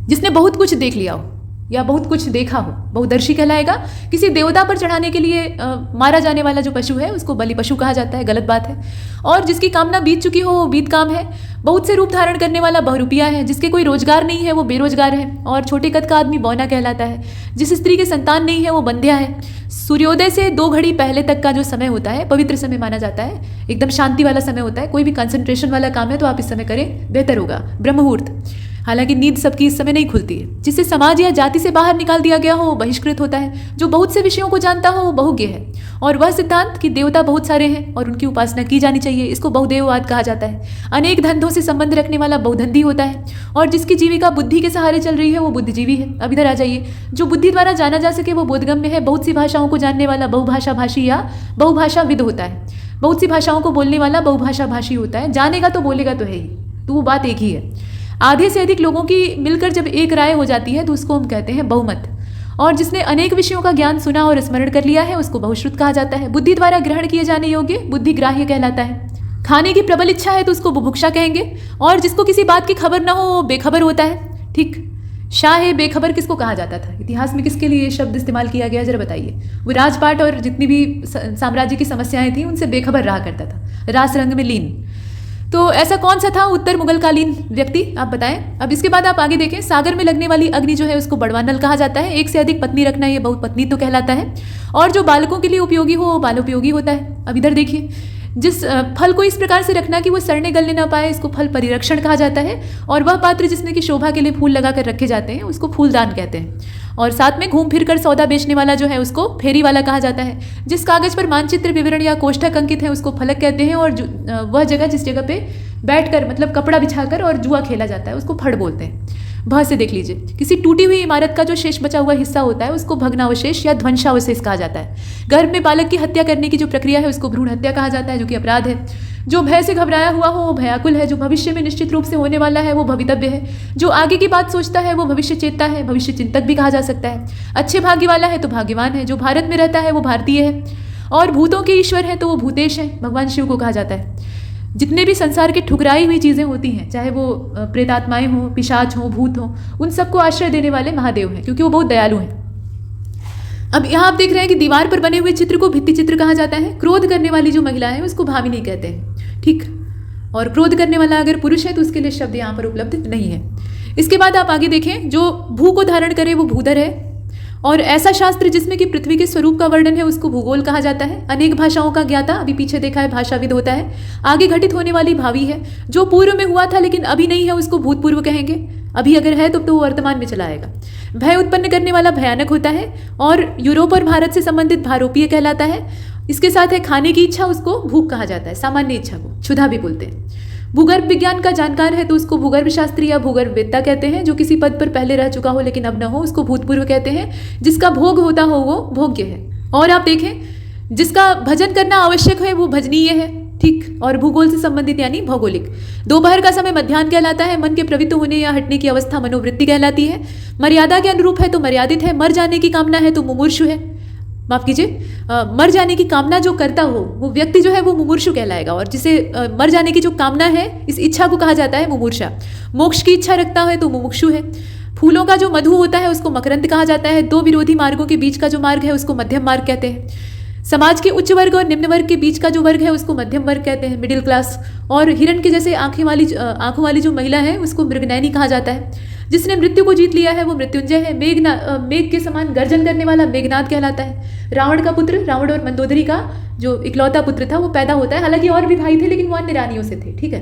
Speaker 2: जिसने बहुत कुछ देख लिया हो या बहुत कुछ देखा हो बहुदर्शी कहलाएगा। किसी देवता पर चढ़ाने के लिए मारा जाने वाला जो पशु है उसको बलि पशु कहा जाता है, गलत बात है। और जिसकी कामना बीत चुकी हो वो बीत काम है। बहुत से रूप धारण करने वाला बहुरूपिया है। जिसके कोई रोजगार नहीं है वो बेरोजगार है। और छोटे कद का आदमी बौना कहलाता है। जिस स्त्री के संतान नहीं है वो बंध्या है। सूर्योदय से 2 घड़ी पहले तक का जो समय होता है पवित्र समय माना जाता है, एकदम शांति वाला समय होता है। कोई भी कंसंट्रेशन वाला काम है तो आप इस समय करें, बेहतर होगा। ब्रह्ममुहूर्त, हालांकि नींद सबकी इस समय नहीं खुलती है। जिसे समाज या जाति से बाहर निकाल दिया गया हो वो बहिष्कृत होता है। जो बहुत से विषयों को जानता हो वो बहुज्ञ है। और वह सिद्धांत कि देवता बहुत सारे हैं और उनकी उपासना की जानी चाहिए, इसको बहुदेववाद कहा जाता है। अनेक धंधों से संबंध रखने वाला बहुधंधी होता है। और जिसकी जीविका बुद्धि के सहारे चल रही है वो बुद्धिजीवी है। अब इधर आ जाइए, जो बुद्धि द्वारा जाना जा सके वो बोधगम्य है। बहुत सी भाषाओं को जानने वाला बहुभाषा भाषी या बहुभाषाविद होता है। बहुत सी भाषाओं को बोलने वाला बहुभाषा भाषी होता है। जानेगा तो बोलेगा तो है ही, तो वो बात एक ही है। आधे से अधिक लोगों की मिलकर जब एक राय हो जाती है तो उसको हम कहते हैं बहुमत। और जिसने अनेक विषयों का ज्ञान सुना और स्मरण कर लिया है उसको बहुश्रुत कहा जाता है। बुद्धि द्वारा ग्रहण किए जाने योग्य बुद्धिग्राह्य कहलाता है। खाने की प्रबल इच्छा है तो उसको बुभुक्षा कहेंगे। और जिसको किसी बात की खबर ना हो वो बेखबर होता है। ठीक, शाह बेखबर किसको कहा जाता था? इतिहास में किसके लिए ये शब्द इस्तेमाल किया गया, जरा बताइए। वो राजपाट और जितनी भी साम्राज्य की समस्याएं थी उनसे बेखबर रहा करता था, रास रंग में लीन। तो ऐसा कौन सा था उत्तर मुगलकालीन व्यक्ति, आप बताएं। अब इसके बाद आप आगे देखें, सागर में लगने वाली अग्नि जो है उसको बड़वानल कहा जाता है। एक से अधिक पत्नी रखना ये बहुपत्नी तो कहलाता है। और जो बालकों के लिए उपयोगी हो वो बालोपयोगी होता है। अब इधर देखिए, जिस फल को इस प्रकार से रखना कि वो सड़ने गलने ना पाए इसको फल परिरक्षण कहा जाता है। और वह पात्र जिसमें कि शोभा के लिए फूल लगा कर रखे जाते हैं उसको फूलदान कहते हैं। और साथ में घूम फिर कर सौदा बेचने वाला जो है उसको फेरी वाला कहा जाता है। जिस कागज पर मानचित्र विवरण या कोष्ठक अंकित है उसको फलक कहते हैं। और वह जगह जिस जगह पे बैठकर मतलब कपड़ा बिछाकर और जुआ खेला जाता है उसको फड़ बोलते हैं। भा से देख लीजिए, किसी टूटी हुई इमारत का जो शेष बचा हुआ हिस्सा होता है उसको भग्नावशेष या ध्वंसावशेष कहा जाता है। गर्भ में बालक की हत्या करने की जो प्रक्रिया है उसको भ्रूण हत्या कहा जाता है, जो कि अपराध है। जो भय से घबराया हुआ हो वो भयाकुल है, जो भविष्य में निश्चित रूप से होने वाला है वो भवितव्य है, जो आगे की बात सोचता है वो भविष्य चेता है, भविष्य चिंतक भी कहा जा सकता है। अच्छे भाग्य वाला है तो भाग्यवान है, जो भारत में रहता है वो भारतीय है, और भूतों के ईश्वर है तो वो भूतेश है, भगवान शिव को कहा जाता है। जितने भी संसार के ठुकराई हुई चीज़ें होती हैं, चाहे वो प्रेतात्माएं हों, पिशाच हों, भूत हों, उन सबको आश्रय देने वाले महादेव हैं, क्योंकि वो बहुत दयालु हैं। अब यहाँ आप देख रहे हैं कि दीवार पर बने हुए चित्र को भित्ति चित्र कहा जाता है। क्रोध करने वाली जो महिला है उसको भामिनी कहते हैं, ठीक। और क्रोध करने वाला अगर पुरुष है तो उसके लिए शब्द यहाँ पर उपलब्ध नहीं है। इसके बाद आप आगे देखें, जो भू को धारण करे वो भूधर है, और ऐसा शास्त्र जिसमें कि पृथ्वी के स्वरूप का वर्णन है उसको भूगोल कहा जाता है। अनेक भाषाओं का ज्ञाता, अभी पीछे देखा है भाषाविद होता है। आगे घटित होने वाली भावी है, जो पूर्व में हुआ था लेकिन अभी नहीं है उसको भूतपूर्व कहेंगे, अभी अगर है तो वो वर्तमान में चला आएगा। भय उत्पन्न करने वाला भयानक होता है, और यूरोप और भारत से संबंधित भारोपीय कहलाता है। इसके साथ है खाने की इच्छा, उसको भूख कहा जाता है, सामान्य इच्छा को क्षुधा भी बोलते हैं। भूगर्भ विज्ञान का जानकार है तो उसको भूगर्भ शास्त्री या भूगर्भवेत्ता कहते हैं। जो किसी पद पर पहले रह चुका हो लेकिन अब न हो उसको भूतपूर्व कहते हैं। जिसका भोग होता हो वो भोग्य है। और आप देखें, जिसका भजन करना आवश्यक है वो भजनीय है, ठीक। और भूगोल से संबंधित यानी भौगोलिक। दोपहर का समय मध्याह्न कहलाता है। मन के प्रवृत्त होने या हटने की अवस्था मनोवृत्ति कहलाती है। मर्यादा के अनुरूप है तो मर्यादित है। मर जाने की कामना है तो मुमूर्षु है, माफ कीजिए, मर जाने की कामना जो करता हो वो व्यक्ति जो है वो मुमूर्षु कहलाएगा। और जिसे मर जाने की जो कामना है, इस इच्छा को कहा जाता है मुमूर्षा। मोक्ष की इच्छा रखता है तो मुमुक्षु है। फूलों का जो मधु होता है उसको मकरंद कहा जाता है। दो विरोधी मार्गों के बीच का जो मार्ग है उसको मध्यम मार्ग कहते हैं। समाज के उच्च वर्ग और निम्न वर्ग के बीच का जो वर्ग है उसको मध्यम वर्ग कहते हैं, मिडिल क्लास। और हिरण के जैसे आंखों वाली जो महिला है उसको मृगनयनी कहा जाता है। जिसने मृत्यु को जीत लिया है वो मृत्युंजय है। मेघ के समान गर्जन करने वाला मेघनाद कहलाता है। रावण का पुत्र, रावण और मंदोदरी का जो इकलौता पुत्र था वो पैदा होता है। हालांकि और भी भाई थे लेकिन वो अन्य रानियों से थे, ठीक है।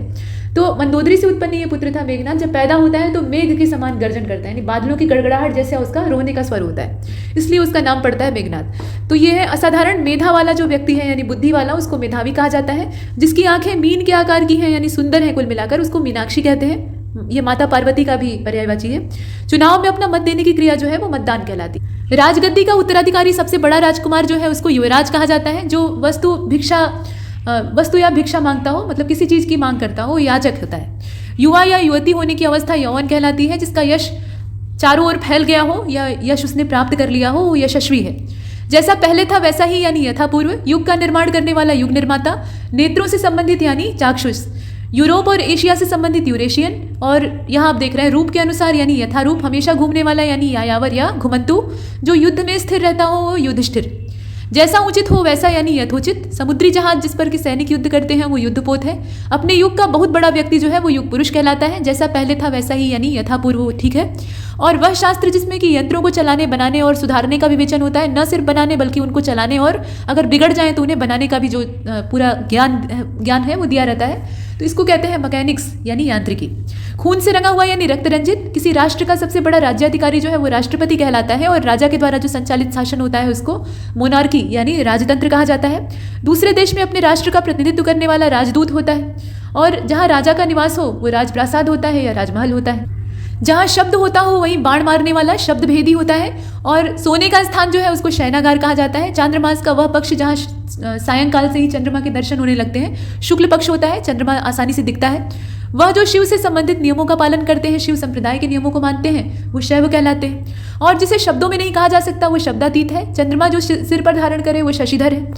Speaker 2: तो मंदोदरी से उत्पन्न ये पुत्र था मेघनाद। जब पैदा होता है तो मेघ के समान गर्जन करता है, यानी बादलों की गड़गड़ाहट जैसा उसका रोने का स्वर होता है, इसलिए उसका नाम पड़ता है मेघनाद। तो ये है असाधारण मेधा वाला जो व्यक्ति है, यानी बुद्धि वाला, उसको मेधावी कहा जाता है। जिसकी आंखें मीन के आकार की हैं यानी सुंदर हैं कुल मिलाकर, उसको मीनाक्षी कहते हैं। ये माता पार्वती का भी पर्यायवाची है। चुनाव में अपना मत देने की क्रिया जो है वो मतदान कहलाती है। राजगद्दी का उत्तराधिकारी सबसे बड़ा राजकुमार जो है उसको युवराज कहा जाता है। जो वस्तु या भिक्षा मांगता हो, मतलब किसी चीज की मांग करता हो, याचक होता है। युवा या युवती होने की अवस्था यौवन कहलाती है। जिसका यश चारों ओर फैल गया हो या यश उसने प्राप्त कर लिया हो वो यशस्वी है। जैसा पहले था वैसा ही यानी यथापूर्व। युग का निर्माण करने वाला युग निर्माता। नेत्रों से संबंधित यानी चाक्षुष। यूरोप और एशिया से संबंधित यूरेशियन। और यहाँ आप देख रहे हैं रूप के अनुसार यानी यथारूप। हमेशा घूमने वाला यानी यायावर या घुमंतु। जो युद्ध में स्थिर रहता हो वो युधिष्ठिर। जैसा उचित हो वैसा यानी यथोचित। समुद्री जहाज जिस पर कि सैनिक युद्ध करते हैं वो युद्धपोत है। अपने युग का बहुत बड़ा व्यक्ति जो है वो युग पुरुष कहलाता है। जैसा पहले था वैसा ही यानी यथापूर्व, ठीक है। और वह शास्त्र जिसमें कि यंत्रों को चलाने, बनाने और सुधारने का विवेचन होता है, न सिर्फ बनाने बल्कि उनको चलाने और अगर बिगड़ जाए तो उन्हें बनाने का भी जो पूरा ज्ञान है वो दिया रहता है। तो इसको कहते हैं मैकेनिक्स यानी यांत्रिकी। खून से रंगा हुआ यानी रक्त रंजित। किसी राष्ट्र का सबसे बड़ा राज्याधिकारी जो है वो राष्ट्रपति कहलाता है। और राजा के द्वारा जो संचालित शासन होता है उसको मोनार्की यानी राजतंत्र कहा जाता है। दूसरे देश में अपने राष्ट्र का प्रतिनिधित्व करने वाला राजदूत होता है। और जहाँ राजा का निवास हो वो राजप्रासाद होता है या राजमहल होता है। जहाँ शब्द होता हो वहीं बाण मारने वाला शब्द भेदी होता है। और सोने का स्थान जो है उसको शयनागार कहा जाता है। चांद्रमास का वह पक्ष जहाँ सायंकाल से ही चंद्रमा के दर्शन होने लगते हैं शुक्ल पक्ष होता है, चंद्रमा आसानी से दिखता है। वह जो शिव से संबंधित नियमों का पालन करते हैं, शिव संप्रदाय के नियमों को मानते हैं, वो शैव कहलाते हैं। और जिसे शब्दों में नहीं कहा जा सकता वो शब्दातीत है। चंद्रमा जो सिर पर धारण करे वो शशिधर है।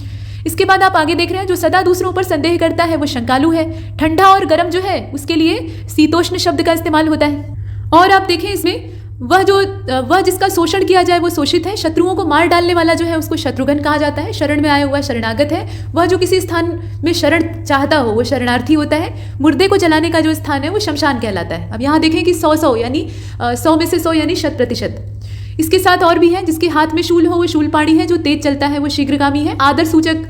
Speaker 2: इसके बाद आप आगे देख रहे हैं, जो सदा दूसरों पर संदेह करता है वो शंकालु है। ठंडा और गर्म जो है उसके लिए शीतोष्ण शब्द का इस्तेमाल होता है। और आप देखें इसमें वह जिसका शोषण किया जाए वो शोषित है। शत्रुओं को मार डालने वाला जो है उसको शत्रुघ्न कहा जाता है। शरण में आया हुआ शरणागत है। वह जो किसी स्थान में शरण चाहता हो वो शरणार्थी होता है। मुर्दे को जलाने का जो स्थान है वो शमशान कहलाता है। अब यहाँ देखें कि 100 यानी 100 में से 100 यानी 100%। इसके साथ और भी है, जिसके हाथ में शूल हो वो शूलपाणी है। जो तेज चलता है वो शीघ्रगामी है। आदर सूचक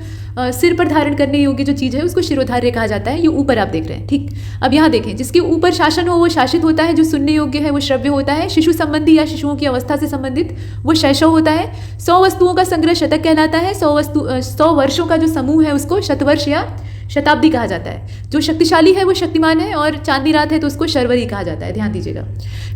Speaker 2: सिर पर धारण करने योग्य जो चीज़ है उसको शिरोधार्य कहा जाता है। ये ऊपर आप देख रहे हैं, ठीक। अब यहाँ देखें, जिसके ऊपर शासन हो वो शासित होता है। जो सुनने योग्य है वो श्रव्य होता है। शिशु संबंधी या शिशुओं की अवस्था से संबंधित वो शैशव होता है। 100 वस्तुओं का संग्रह शतक कहलाता है। 100 वर्षों का जो समूह है उसको शतवर्ष या शताब्दी कहा जाता है। जो शक्तिशाली है वो शक्तिमान है, और चांदनी रात है तो उसको शर्वरी कहा जाता है, ध्यान दीजिएगा।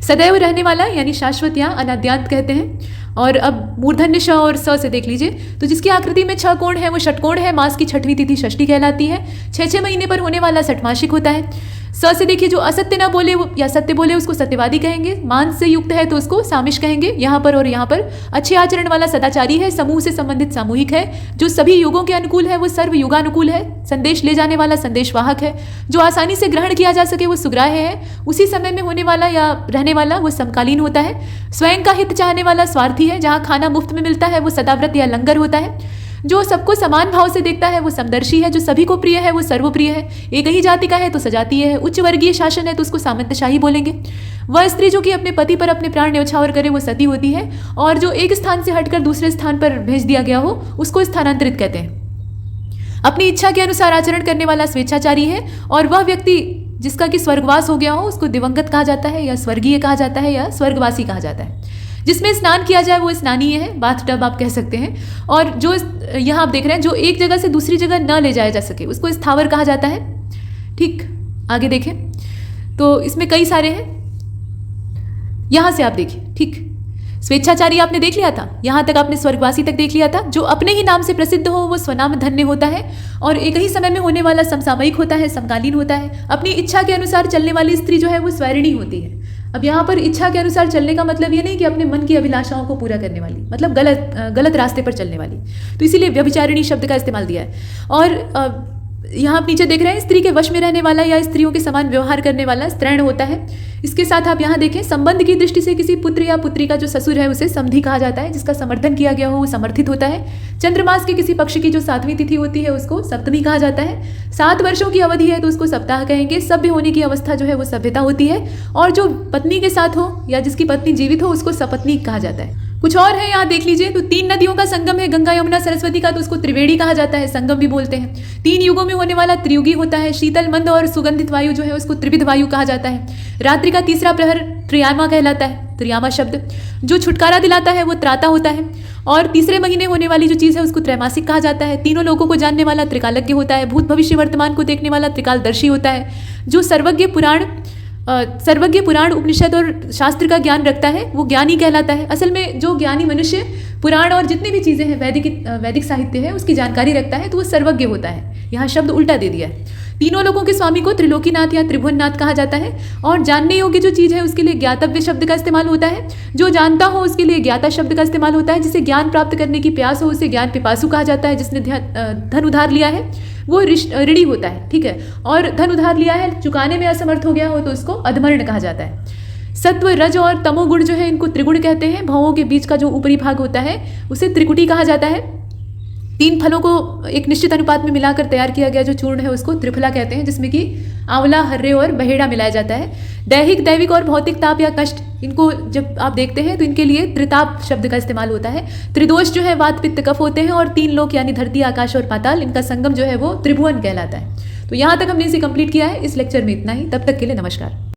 Speaker 2: सदैव रहने वाला यानी शाश्वत या अनाद्यांत कहते हैं। और अब मूर्धन्य श और स से देख लीजिए, तो जिसकी आकृति में 6 कोण है वो षटकोण है। मास की 6वीं तिथि षष्ठी कहलाती है। 6 महीने पर होने वाला षटमासिक होता है। स से देखिए, जो असत्य ना बोले या सत्य बोले उसको सत्यवादी कहेंगे। मांस से युक्त है तो उसको सामिश कहेंगे यहाँ पर और यहाँ पर। अच्छे आचरण वाला सदाचारी है। समूह से संबंधित सामूहिक है। जो सभी युगों के अनुकूल है वो सर्व युगानुकूल है। संदेश ले जाने वाला संदेशवाहक है। जो आसानी से ग्रहण किया जा सके वो सुग्राह्य है। उसी समय में होने वाला या रहने वाला वो समकालीन होता है। स्वयं का हित चाहने वाला स्वार्थी है। जहाँ खाना मुफ्त में मिलता है वो सदाव्रत या लंगर होता है। जो सबको समान भाव से देखता है वो समदर्शी है। जो सभी को प्रिय है वो सर्वप्रिय है। एक ही जाति का है तो सजातीय है। उच्च वर्गीय शासन है तो उसको सामंतशाही बोलेंगे। वह स्त्री जो कि अपने पति पर अपने प्राण न्यौछावर करे वो सती होती है। और जो एक स्थान से हटकर दूसरे स्थान पर भेज दिया गया हो उसको स्थानांतरित कहते हैं। अपनी इच्छा के अनुसार आचरण करने वाला स्वेच्छाचारी है। और वह व्यक्ति जिसका कि स्वर्गवास हो गया हो उसको दिवंगत कहा जाता है, या स्वर्गीय कहा जाता है, या स्वर्गवासी कहा जाता है। जिसमें स्नान किया जाए वो स्नानीय है, बाथ टब आप कह सकते हैं। और जो यहाँ आप देख रहे हैं, जो एक जगह से दूसरी जगह न ले जाया जा सके उसको स्थावर कहा जाता है। ठीक, आगे देखें तो इसमें कई सारे हैं। यहाँ से आप देखिए, ठीक, स्वेच्छाचारी आपने देख लिया था, यहाँ तक आपने स्वर्गवासी तक देख लिया था। जो अपने ही नाम से प्रसिद्ध हो वो स्वनाम धन्य होता है। और एक ही समय में होने वाला समसामयिक होता है, समकालीन होता है। अपनी इच्छा के अनुसार चलने वाली स्त्री जो है वो स्वैरिणी होती है। अब यहाँ पर इच्छा के अनुसार चलने का मतलब ये नहीं कि अपने मन की अभिलाषाओं को पूरा करने वाली, मतलब गलत रास्ते पर चलने वाली, तो इसीलिए व्यभिचारिणी शब्द का इस्तेमाल दिया है। और यहाँ आप नीचे देख रहे हैं, स्त्री के वश में रहने वाला या स्त्रियों के समान व्यवहार करने वाला स्त्रैण होता है। इसके साथ आप यहाँ देखें, संबंध की दृष्टि से किसी पुत्र या पुत्री का जो ससुर है उसे समधी कहा जाता है। जिसका समर्थन किया गया हो वो समर्थित होता है। चंद्रमास के किसी पक्ष की जो 7वीं तिथि होती है उसको सप्तमी कहा जाता है। 7 वर्षों की अवधि है तो उसको सप्ताह कहेंगे। सभ्य होने की अवस्था जो है वो सभ्यता होती है। और जो पत्नी के साथ हो या जिसकी पत्नी जीवित हो उसको सपत्नी कहा जाता है। कुछ और है, यहाँ देख लीजिए, तो 3 नदियों का संगम है, गंगा यमुना सरस्वती का, तो उसको त्रिवेणी कहा जाता है, संगम भी बोलते हैं। 3 युगों में होने वाला त्रियुगी होता है। शीतल, मंद और सुगंधित वायु जो है उसको त्रिविध वायु कहा जाता है। रात्रि का तीसरा प्रहर त्रियामा कहलाता है, त्रियामा शब्द। जो छुटकारा दिलाता है वो त्राता होता है। और तीसरे महीने होने वाली जो चीज़ है उसको त्रैमासिक कहा जाता है। तीनों लोगों को जानने वाला त्रिकालज्ञ होता है। भूत भविष्य वर्तमान को देखने वाला त्रिकालदर्शी होता है। जो सर्वज्ञ पुराण उपनिषद और शास्त्र का ज्ञान रखता है वो ज्ञानी कहलाता है। असल में जो ज्ञानी मनुष्य पुराण और जितनी भी चीज़ें हैं वैदिक साहित्य है उसकी जानकारी रखता है तो वो सर्वज्ञ होता है। यहाँ शब्द उल्टा दे दिया है। तीनों लोगों के स्वामी को त्रिलोकीनाथ या त्रिभुवननाथ कहा जाता है। और जानने योग्य जो चीज़ है उसके लिए ज्ञातव्य शब्द का इस्तेमाल होता है। जो जानता हो उसके लिए ज्ञाता शब्द का इस्तेमाल होता है। जिसे ज्ञान प्राप्त करने की प्यास हो उसे ज्ञान पिपासु कहा जाता है। जिसने धन उधार लिया है वो ऋणी होता है, ठीक है। और धन उधार लिया है, चुकाने में असमर्थ हो गया हो तो उसको अधमर्ण कहा जाता है। सत्व, रज और तमोगुण जो है इनको त्रिगुण कहते हैं। भवों के बीच का जो ऊपरी भाग होता है उसे त्रिकुटी कहा जाता है। 3 फलों को एक निश्चित अनुपात में मिलाकर तैयार किया गया जो चूर्ण है उसको त्रिफला कहते हैं, जिसमें कि आंवला, हर्रे और बहेड़ा मिलाया जाता है। दैहिक, दैविक और भौतिक ताप या कष्ट, इनको जब आप देखते हैं तो इनके लिए त्रिताप शब्द का इस्तेमाल होता है। त्रिदोष जो है वात, पित्त, कफ होते हैं। और 3 लोक यानी धरती, आकाश और पाताल, इनका संगम जो है वो त्रिभुवन कहलाता है। तो यहाँ तक हमने इसे कंप्लीट किया है। इस लेक्चर में इतना ही। तब तक के लिए नमस्कार।